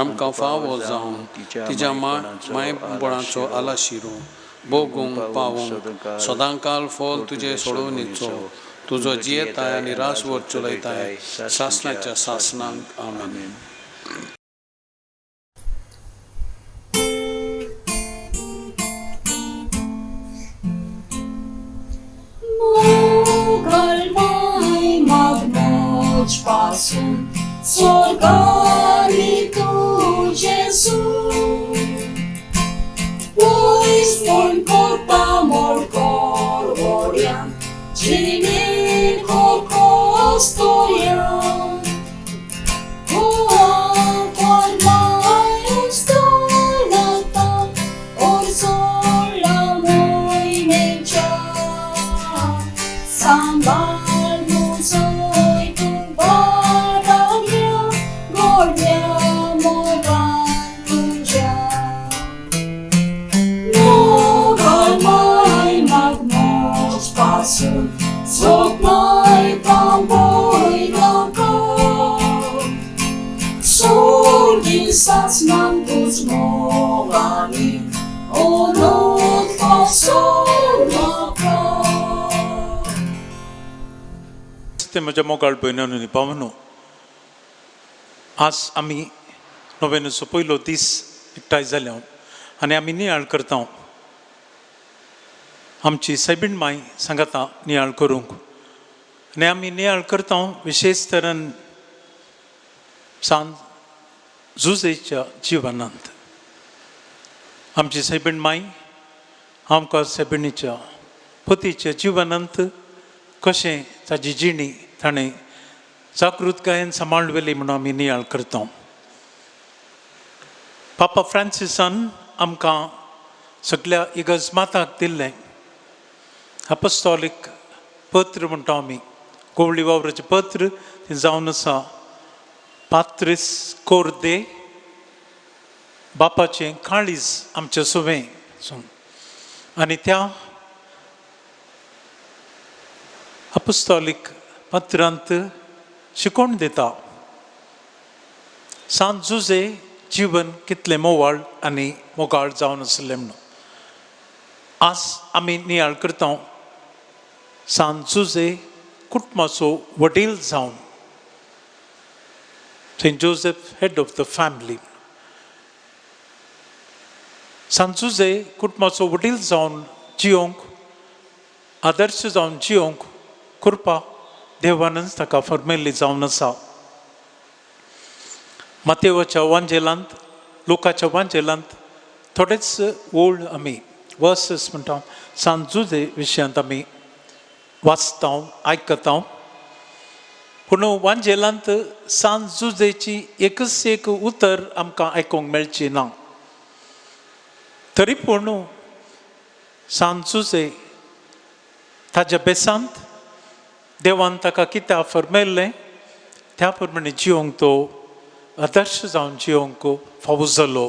आमकां फावो जावन तिच्या मायपणाचो आलाशिरो भोगूंक पावूंक सदांकाल फोल तुजे सोडवणेचो तुजो जियेताय आनी रासवर चलयताय सासणाच्या सासणांक. आमेन. Mogalmai magnoć pasun Sorgani tu Jesu Pois mon corpa mor cor orian क्रिस्ते म्हज्या मोगाळ भयणांनी भावनो, आज आमी नोवेनाचो पयलो दीस एकठांय जाल्या आनी आमी नियाळ करता आमची सायबीण माय सांगाता नियाळ करूंक. आनी आमी नियाळ करता विशेश तरेन सांत जुजेच्या जिवनांत. आमची सायबीण माय आमकां सायबिणीच्या पतीच्या जिवनांत कशें ताजी जिणी ताणें जागृतकायेन सांबाळवेली म्हणून आमी नियाळ करता. पापा फ्रांसिसान आमकां सगळ्या इगर्जमातांक दिल्लें अपोस्टॉलीक पत्र म्हणटा आमी, कोवळी वावराचें पत्र तें जावन आसा पात्रीस कोर्दे, बापाचें काळीज आमच्या सुवें. आनी त्या अपोस्टॉलीक पत्रांत शिकोवन दिता सांत जुजे जीवन कितलें मोवाळ आनी मोगाळ जावन आसलें म्हणून. आज आमी नियाळ करता सांत जुजे कुटुंबाचो वडील जावन, Saint Joseph head of the family. सांत जुजे कुटुंबाचो वडील जावन जियोंक, आदर्श जावन जियोंक कृपा देवानच ताका फरमेल्ली जावन आसा. मातेवाच्या वांजेलांत, लोकाच्या वांजेलांत थोडेच ओल्ड आमी वर्सेस म्हणटा सांत जुजे विशयांत आमी वाचता, आयकता. पूण वांजेलांत सांत जुजेची एकच एक उतर आमकां आयकूंक मेळची ना. तरी पूण सांत जुजे ताच्या बेसांत देवान ताका कित्याक फरमेल्लें त्या प्रमाणे जियोंक तो आदर्श जावन जियोंक फावो जालो.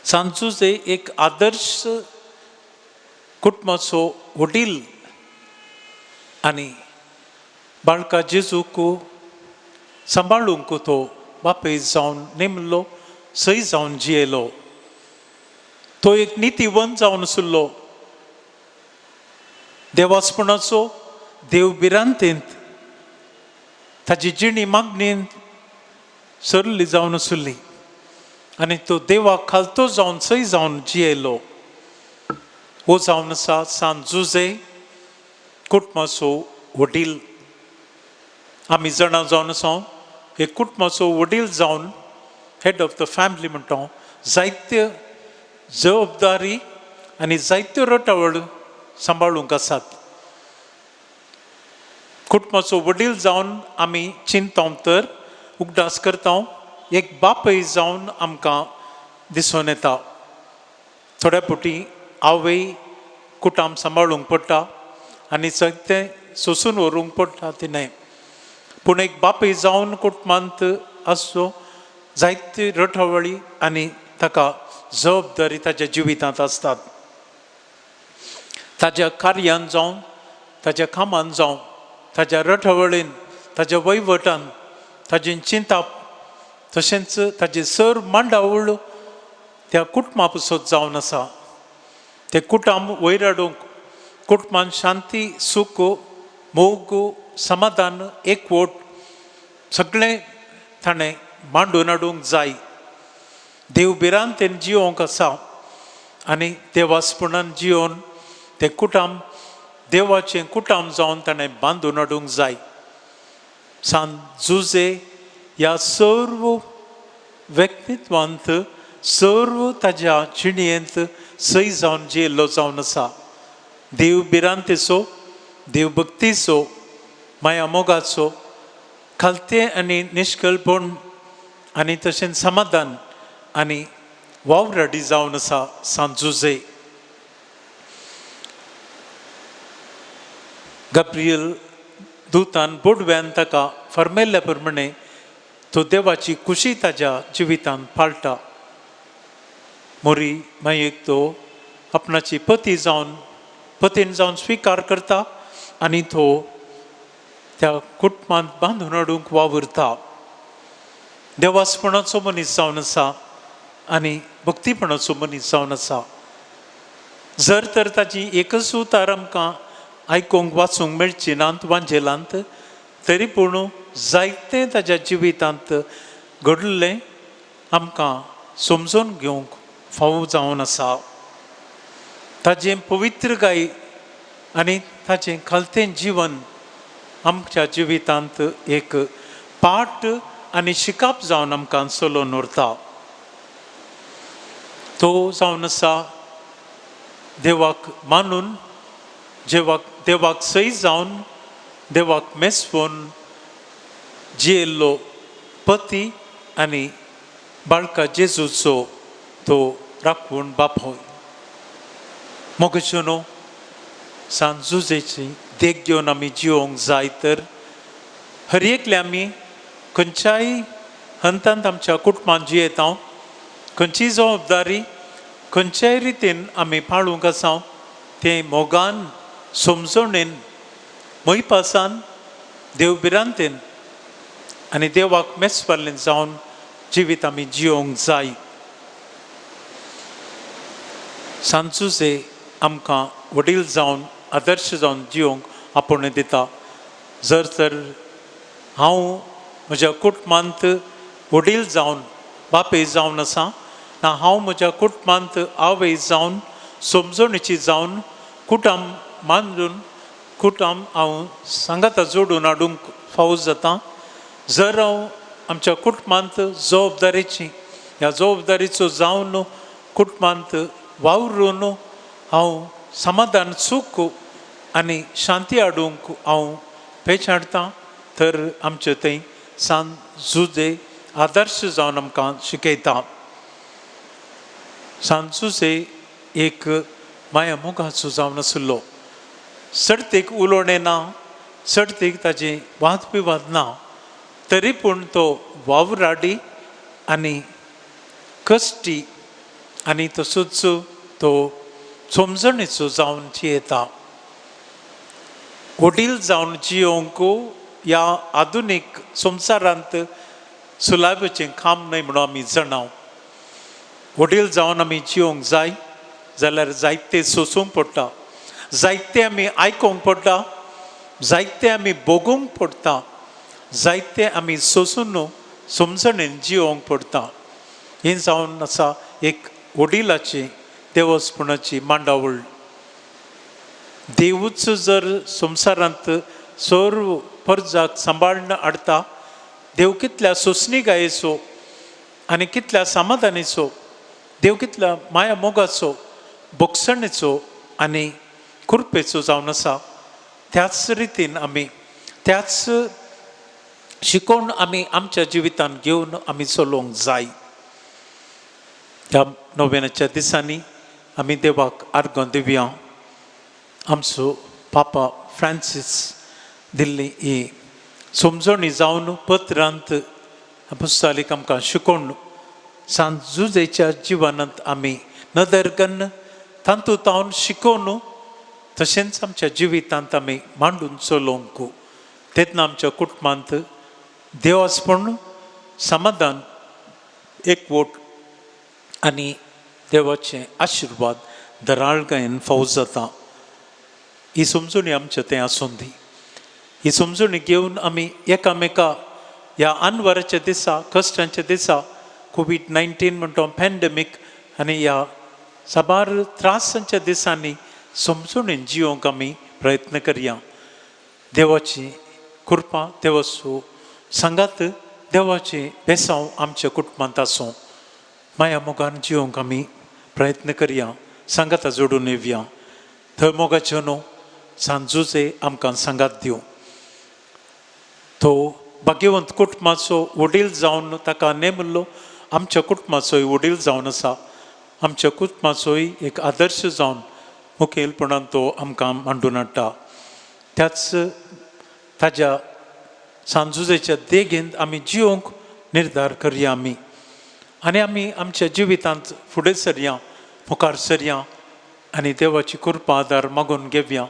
सांत जुजे एक आदर्श कुटुंबाचो वडील आनी बाळका जेजूक सांबाळूंक तो बापेय जावन नेमलो, सई जावन जियेलो. तो एक नितीवंत जावन आशिल्लो. देवास्पणाचो देवबिरांतेंत ताची जिणी मागणेंत सरली जावन आशिल्ली आनी तो देवाक खालतो जावन सई जावन जियेलो. हो जावन आसा सांत जुजे कुटुंबाचो वडील. आमी जाणा जावन आसा एक कुटुंबाचो वडील जावन हेड ऑफ द फॅमिली म्हणटा जायत्यो जबाबदारी आनी जायत्यो रटावळ सांबाळूंक आसात. कुटुंबाचो वडील जावन आमी चिंता तर उगडास करता एक बापय जावन आमकां दिसून येता. थोड्या फावटी आवय कुटाम सांबाळूंक पडटा आनी सगळें सोंसून व्हरूंक पडटा तिणें. पूण एक बापय जावन कुटुंबांत आसचो जायते रटावळी आनी ताका जबाबदारी ताच्या जिवितांत आसतात. ताच्या कार्यान जावं, ताच्या कामान जावं, ताच्या रटावळीन, ताच्या वैवटान, ताची चिंता, तशेंच ताची सर मांडावळ त्या कुटुंबा पासत जावन आसा. ते कुटुंब वयर हाडूंक, कुटुंबान शांती, सूख, मोग, समाधान, एकवट सगळें ताणें मांडून हाडूंक जाय. देवबिरांतेन जियोंक आसा आनी देवास्पणान जियोन तें कुटुंब देवाचें कुटुंब जावन ताणें बांदून हाडूंक जाय. सांत जुजे ह्या सर्व व्यक्तित्वांत, सर्व ताच्या जिणेंत सई जावन जियेल्लो जावन आसा. देवबिरांतेचो, देवभक्तीचो, माया मोगाचो, खालतें आनी निश्कलपण आनी तशेंच समाधान आनी वावराडी जावन आसा सांत जुजे. गब्रियल दुतान बोडव्यान ताका फरमेल्ल्या प्रमाणे तो देवाची खुशी ताच्या जिवितांत पाळटा. मोरी मायेक तो आपणाची पतीन जावन स्विकार करता आनी तो त्या कुटुंबांत बांदून हाडूंक वावुरता. देवास्पणाचो मनीस जावन आसा आनी भक्तीपणाचो मनीस जावन आसा. जर तर ताची एकच उतार आमकां आयकूंक वाचूंक मेळची नात वांजेलांत तरी पूण जायतें ताच्या जिवितांत घडलें आमकां समजून घेवंक फावो जावन आसा. ताजें पवित्रकाय आनी ताजें खालतें जिवन आमच्या जिवितांत एक पाठ आनी शिकप जावन आमकां चलोवन उरता. तो जावन आसा देवाक मानून देवाक सई जावन देवाक मेसवून जियेल्लो पती आनी बाळका जेजूचो तो राखून बापोय. मोगच्यो सांजुजेची देख घेवन आमी जिवंक जाय तर हर एकले आमी खंयच्याय हंतांत आमच्या कुटुंबांत जियेता खंयची जबाबदारी खंयच्याय रितीन आमी पाळूंक आसा तें मोगान समजणेन मोयपासान देवबिरांतेन आनी देवाक मेसवारलें जावन जिवीत आमी जिवंक जाय. सांजुजे आमकां वडील जावन आदर्श जावन जिवंक आपोवणें दिता. जर तर हांव म्हज्या कुटुंबांत वडील जावन बापेय जावन आसा ना हांव म्हज्या कुटुंबांत आवय जावन समजणेची जावन कुटुंब मांडून कुटुंब हांव सांगाता जोडून हाडूंक फावो जाता. जर हांव आमच्या कुटुंबांत जबाबदारेची ह्या जबाबदारेचो जावन कुटुंबांत वावरून हांव समाधान सूख आनी शांती हाडूंक हांव पेचाडटां तर आमचे थंय सांजुजे आदर्श जावन आमकां शिकयता. सांजुजे एक माया मोगाचो जावन आसलो. सर्तेक उलोवणें ना सर्तेक ताजे वाद विवाद ना तरी पूण तो वावराडी आनी कश्टी आनी तसोच तो समजणेचो जावन जियेता. वडील जावन जियोंक ह्या आधुनीक संवसारांत सुलाभेचें काम न्हय म्हणून आमी जाणाव. वडील जावन आमी जियोंक जाय जाल्यार जायतें सोंसूंक पडटा जायतें आमी आयकूंक पडटा जायतें आमी भोगूंक पडटा जायतें आमी सोंसून समजणेन जियोंक पडटा. हें जावन आसा एक वडिलाची देवस्पणाची मांडावळ. देवूच जर संवसारांत सर्व परजाक सांबाळून हाडटा देव कितल्या सोंसणीकायेचो आनी कितल्या समाधानीचो देव कितल्या माया मोगाचो बोगसणेचो आनी कृपेचो जावन आसा. त्याच रितीन आमी त्याच शिकोवन आमी आमच्या जिवितांत घेवन आमी चलोवंक जाय. ह्या नोवेनाच्या दिसांनी आमी देवाक आर्गां दिवया. आमचो पापा फ्रांसीस दिल्ली ही समजणी जावन पत्रांत पुस्तकालीक आमकां शिकोवन सांजुजेच्या जिवनांत आमी नदर कन्न तांतूंत शिकोवन तशेंच आमच्या जिवितांत आमी मांडून चलोवंक तेन्ना आमच्या कुटुंबांत देवास्पण समाधान एकवट आनी देवाचें आशिर्वाद दराळगायेन फावो जाता. ही समजणी आमचें तें आसून दी. ही समजणी घेवन आमी एकामेका ह्या आनवराच्या दिसा कश्टांच्या दिसा कोविड-19 म्हणटा पॅन्डेमीक आनी ह्या साबार त्रासांच्या दिसांनी समजणेन जियोंक आमी प्रयत्न करया. देवाची कृपा देवाचो सांगात देवाची बेसांव आमच्या कुटुंबांत आसूं. माया मोगान जियोंक आमी प्रयत्न करया. सांगाता जोडून येवया. थंय मोगाच्यो न्हू सांजुजे आमकां सांगात दिवं. तो भाग्यवंत कुटुंबाचो वडील जावन ताका नेमलो आमच्या कुटुंबाचोय वडील जावन आसा. आमच्या कुटुंबाचोय एक आदर्श जावन मुखेलपणान तो आमकां मांडून हाडटा. त्याच ताज्या सांजुजेच्या देगेंत आमी जियोंक निर्धार करया आमी आनी आमी आमच्या जिवितांत फुडें सरया मुखार सरया आनी देवाची कृपा आदार मागून घेवया.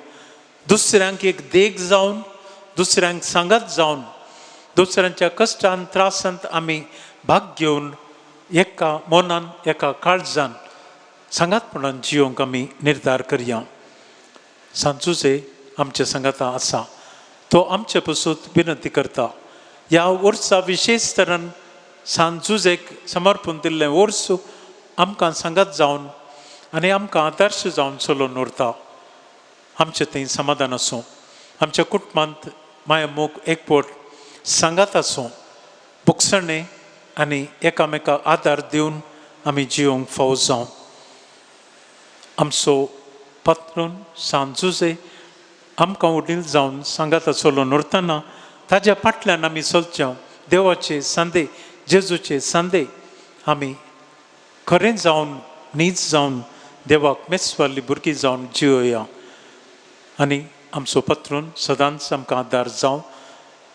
दुसऱ्यांक एक देग जावन दुसऱ्यांक सांगात जावन दुसऱ्यांच्या कश्टांत त्रासांत आमी भाग घेवन एका मनान एका काळजान सांगातपणान जियोंक आमी निर्धार करया. सांजुजे आमच्या संगाता आसा तो आमचे पासून विनंती करता. ह्या वर्सा विशेष तरान सांजुजेक समर्पण दिल्लें वर्स आमकां सांगात जावन आनी आमकां आदर्श जावन चलोवन उरता. आमचें थंय समाधान आसूं, आमच्या कुटुंबांत माया मोग एकवट सांगात आसूं, बुकसणें आनी एकामेकाक आदार दिवन आमी जिवंक फावो जावं. आमचो पात्रून सांजुजे आमकां वडील जावन सांगाता चलोवन उरतना ताज्या फाटल्यान आमी चलचें. देवाचे सांदे जेजूचे सांदे आमी खरें जावन नीज जावन देवाक मेस्वाली भुरगीं जावन जियोया. आनी आमचो पात्रून सदांच आमकां आदार जावं.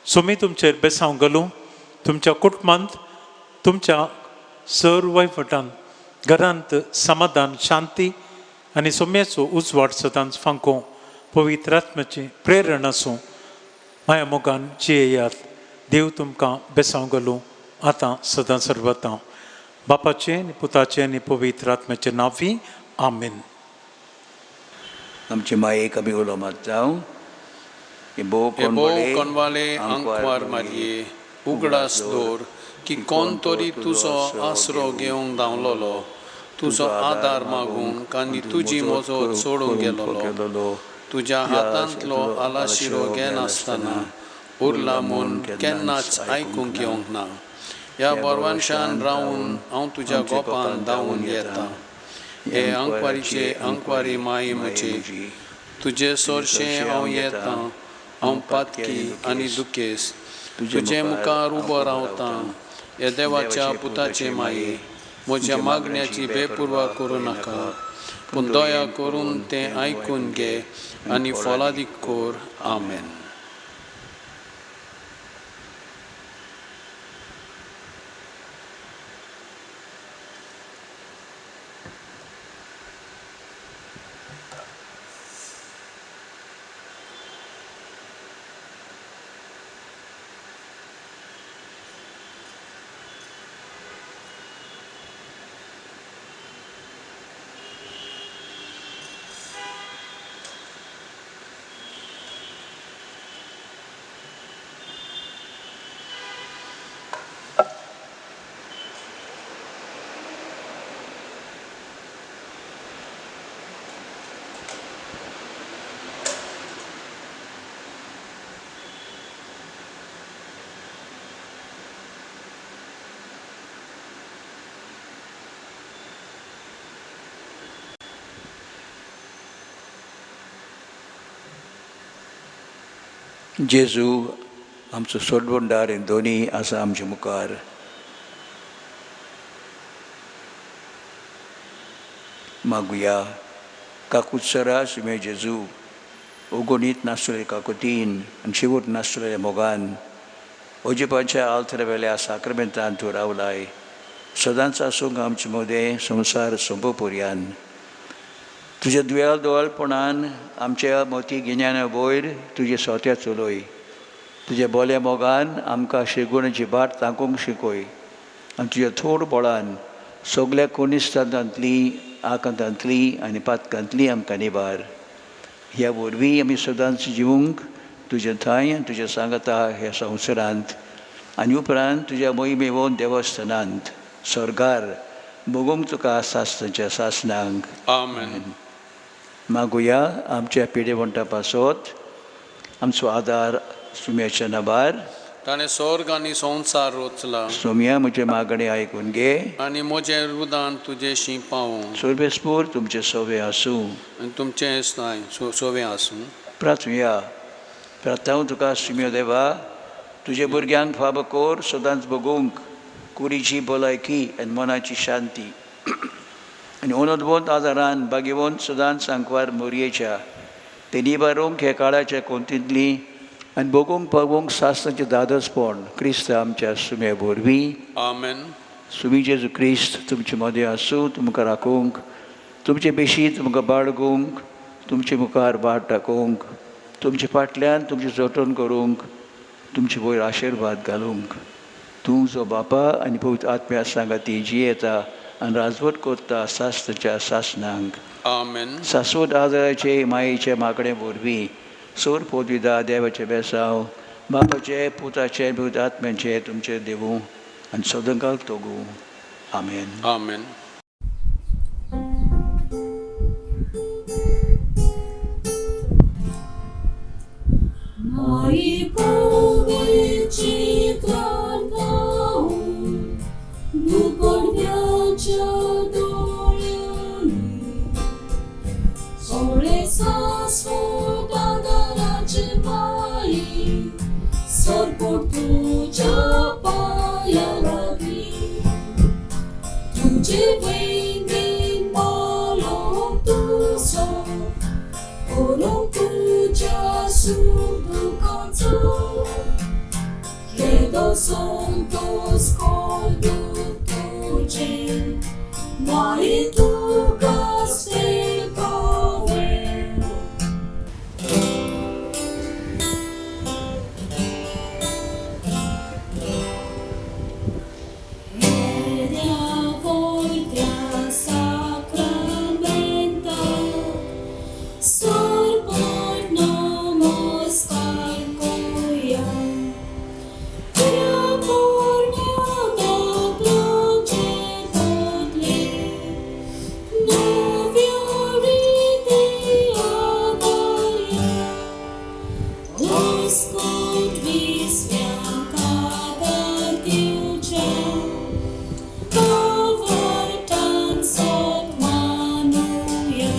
सोमी तुमचेर बेसांव घालूं. तुमच्या कुटुंबांत तुमच्या सर वैफटांत घरांत समाधान शांती आनी सोम्याचो उजवाड सदांच फांको पवित्र आत्म्याची प्रेरण आसूं. माया मोगान जियेयात. देव तुमकां बेसांव घालूं आतां सदां सर्वतां. बापाचें आनी पुताचें आनी पवित्र आत्म्याचें नांवी आमीन. आमचे मायेक आमी उलोवप जावं. भोव कोणवाले आंकवार मारये उगडास दवर की कोण तरी तुजो आसरो घेवंक धांवलोलो, तुजो आदार मागूंक आनी तुजी मजत सोडूंक गेलोलो. तुज्या हातांतलो आलाशिरो घेनासतना उरला म्हूण केन्नाच आयकूंक येवंक ना. ह्या बोरवानशान रावून हांव तुज्या गोपान धांवून येता. हे आंकवारीचे आंकवारी माये म्हजे, तुजे सोरशें हांव येता. हांव पातकी आनी दुखेस तुजे मुखार उबो रावतां. हे देवाच्या पुताचे माये, म्हज्या मागण्याची बेपुरवा करूं नाका, पूण दया करून तें आयकून घे आनी फलादीक कोर. आमेन. जेजू आमचो सोडवणदार हे दोनी आसा आमचे मुखार. मागुया. काकुत्सरा सुमे जेजू उगोनीत नासलेले काकुतीन आनी शेवट नासलेल्या मोगान ओजिपाच्या आल्तऱ्या वेल्या साक्रमेंतान तूं रावलाय. सदांच आसूंक आमचे मोदें संवसार सोंपोपर्यान तुज्या दुयेल दोळपणान आमच्या मोती गिन्याना वयर तुजे सोत्या चलोय. तुज्या बोल्या मोगान आमकां शेगुणाची बाट तांकूंक शिकय आनी तुज्या थोड बळान सगल्या कोनिस्तांतली आकांतांतली आनी पातकांतली आमकां निबार. ह्या वरवीं आमी सदांच जिवंक तुजे थंय आनी तुज्या सांगाता ह्या संवसारांत आनी उपरांत तुज्या मोहिमेवोन देवस्थानांत स्वर्गार बगूंक तुका सासनाच्या सासनांक. आमेन. मागुया आमच्या पिडेवंटा पासत आमचो आदार सुम्याच्या नबार. ताणें स्वर्ग आनी संवसार रचला. सोम्या म्हजे मागणे आयकून घे आनी म्हजें रुदान तुजेशी पावूं. सर्वेस्पूर तुमचे सवे आसूं आनी तुमचें सोवें आसूं. प्रार्थुया. प्रार्थांव तुका सुम्यो देवा तुजे भुरग्यांक फाब कोर सदांच बगूंक कुडीची भलायकी आनी मनाची शांती आनी अनदवंत आदारान बागेवंत सदांच सांकवार मोरयेच्या ते निबारूंक हे काळाच्या कोंतींतली आनी बगूंक पळोवंक सासनाचें दादसपण क्रिस्त आमच्या सुम्या वरवीं. आमेन. सुमी जेजू क्रिस्त तुमचे मदें आसूं तुमकां राखूंक, तुमचे बेशी तुमकां बाळगूंक, तुमचे मुखार बाट टाकूंक, तुमचे फाटल्यान तुमचें जतन करूंक, तुमचे वयर आशिर्वाद घालूंक. तूं जो बापा आनी पवित्र आत्म्या सांगाती जियेता आनी राजवट करता सासनाच्या सासनांक. आमेन. सासवत आदाराचे मायेच्या मागणे वरवीं सोर पोतविदा देवाचे बेसांव बापाचे पुताचे आत्म्याचे तुमचे देवू आनी सदांकाळ तोगू आमेन. आमेन. Moi powieci targał, dupor wiacia doliony, sole sa swoda daraczy mai, sor portucia paia rabi, tudzie wejmin malom tu so, olom tucia surdu canțó, credo santos conductuce, mai tu gaste pavel. Edea voitea sacramenta, Sorbor namaskar koya, Prea porneada place totle, Novia rite agaria, Oscot vismea cadar diucea, Pavartan sot manuia,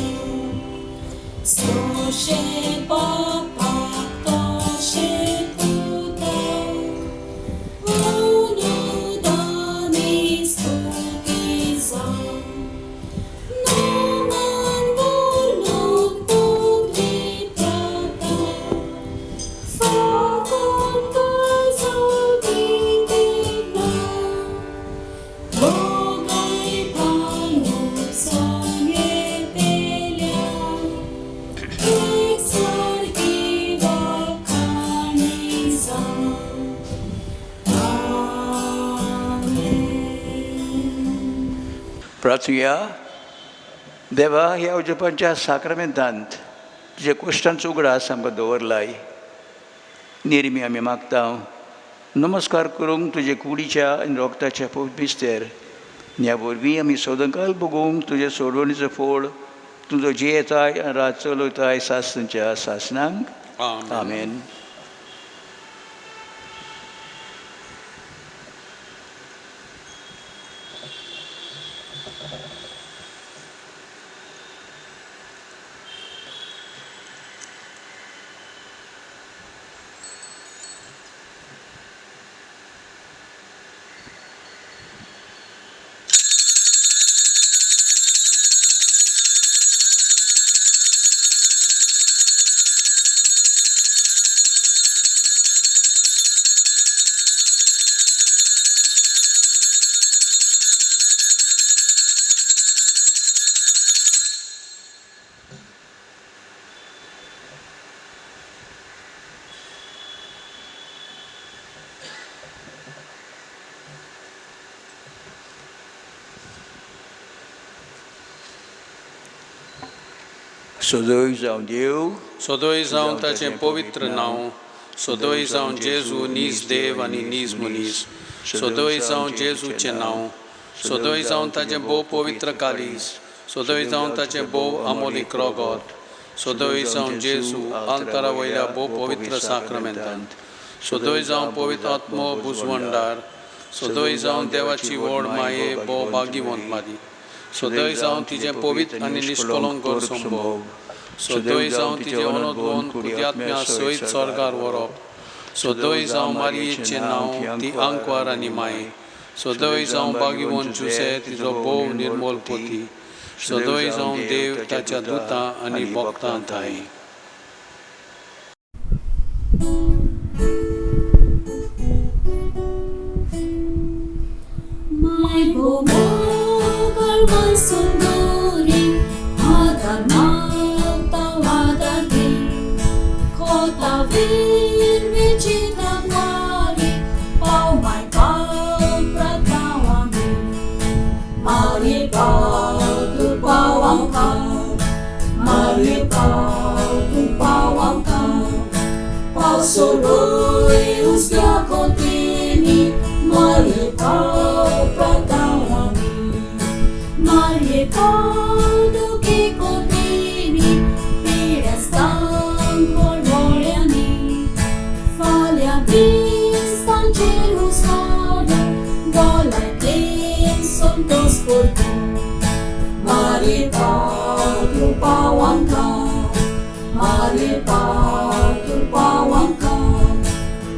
Stoše papa, toše puta, ono dani stupiza, noman vornot publitrata, fakon kazal divina, Bogaj panu sanje pelja, Exarchiva canisa. Amen. प्रार्थुया. देवा ह्या उजोपांच्या साक्रामेंतांत तुजे कश्टांचो उगडास आमकां दवरलाय. नेरमी आमी मागता नमस्कार करूंक तुजे कुडीच्या आनी रोगताच्या पिस्तेर ह्या वरवीं आमी सदांकाळ बगूंक तुजे सोडवणीचो फोड तुजो जे येताय आनी रात चलयताय सासनच्या सासनांक आमेन. सदोय जावं देव, सदोय जावन ताचें पवित्र नांव, सदोय जावन जेजू नीज देव आनी नीज मनीस, सदोय जावन जेजूचें नांव, सदोय जावन ताचें भोव पवित्र कालीस, सदोय जावन ताचें भोव आमोलीक रोगोत, सदोय जावन जेजू आल्तारा वयल्या भोव पवित्र साक्रामेंतांत, सदोय जावन पवित्र आत्मो बुजवंडार, सदोय जावन देवाची व्हड माये भोव भाग्यवंत मादी, सदोय जावन तिजें पवित्र आनी निश्कलंक संभोव, सदोय जावन तिजें अनोदवन कुद्यात्म्या सयत स्वर्गार व्हरप, सदोय जावन मारयेचें नांव ती आंकवार आनी माये, सदोय जावन भाग्यवंत जुसे तिजो भोव निर्मोल पोती, सदोय जावन देव ताच्या दुतां आनी भक्तां थाय. My bomogal masunduri, adar mata wadagi, kota vir vichita mari, pau mai pau pratawami, mari pau tu pau angkau, mari pau tu pau angkau. Pausolui usga kontini, Marie pau pratawani, Marie pau duki kontini, Pires dan polvoriani, Falia bistan cerus vada, Golai plin sontos portu, Marie pau trupawangka, Marie pau trupawangka,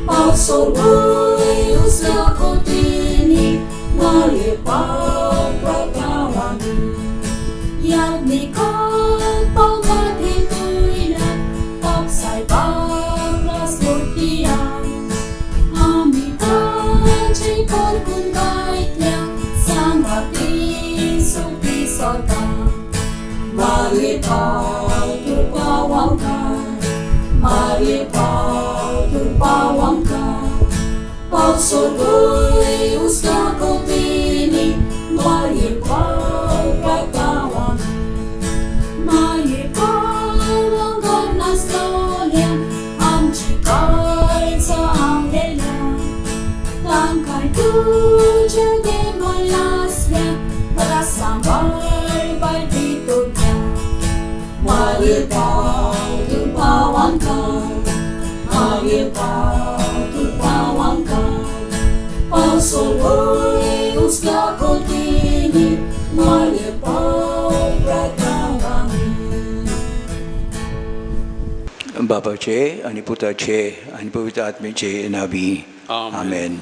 Pausolui usga kontini, Marie pau pratawani, Yagnikan pau matituinan, Paksai pagras murtian, Amitan cipor kun gaitliang, Sanggatin supi sota, Marie pau trupawangka, Marie pau trupawangka, Pausolui usga kontini, Marie pau pratawani, Marie pau langgar nasdolian, Amci kaitsa angelian, Tangkai tuja gemalasnya, Berasambar by titutnya, Marie pau trupawangka, Marie pau trupawangka, Pausolui usga kontini, Marie pau pratawani. बापाचे आणि पुताचे आणि पवित्र आत्मेचे नावी आमेन. आमेन.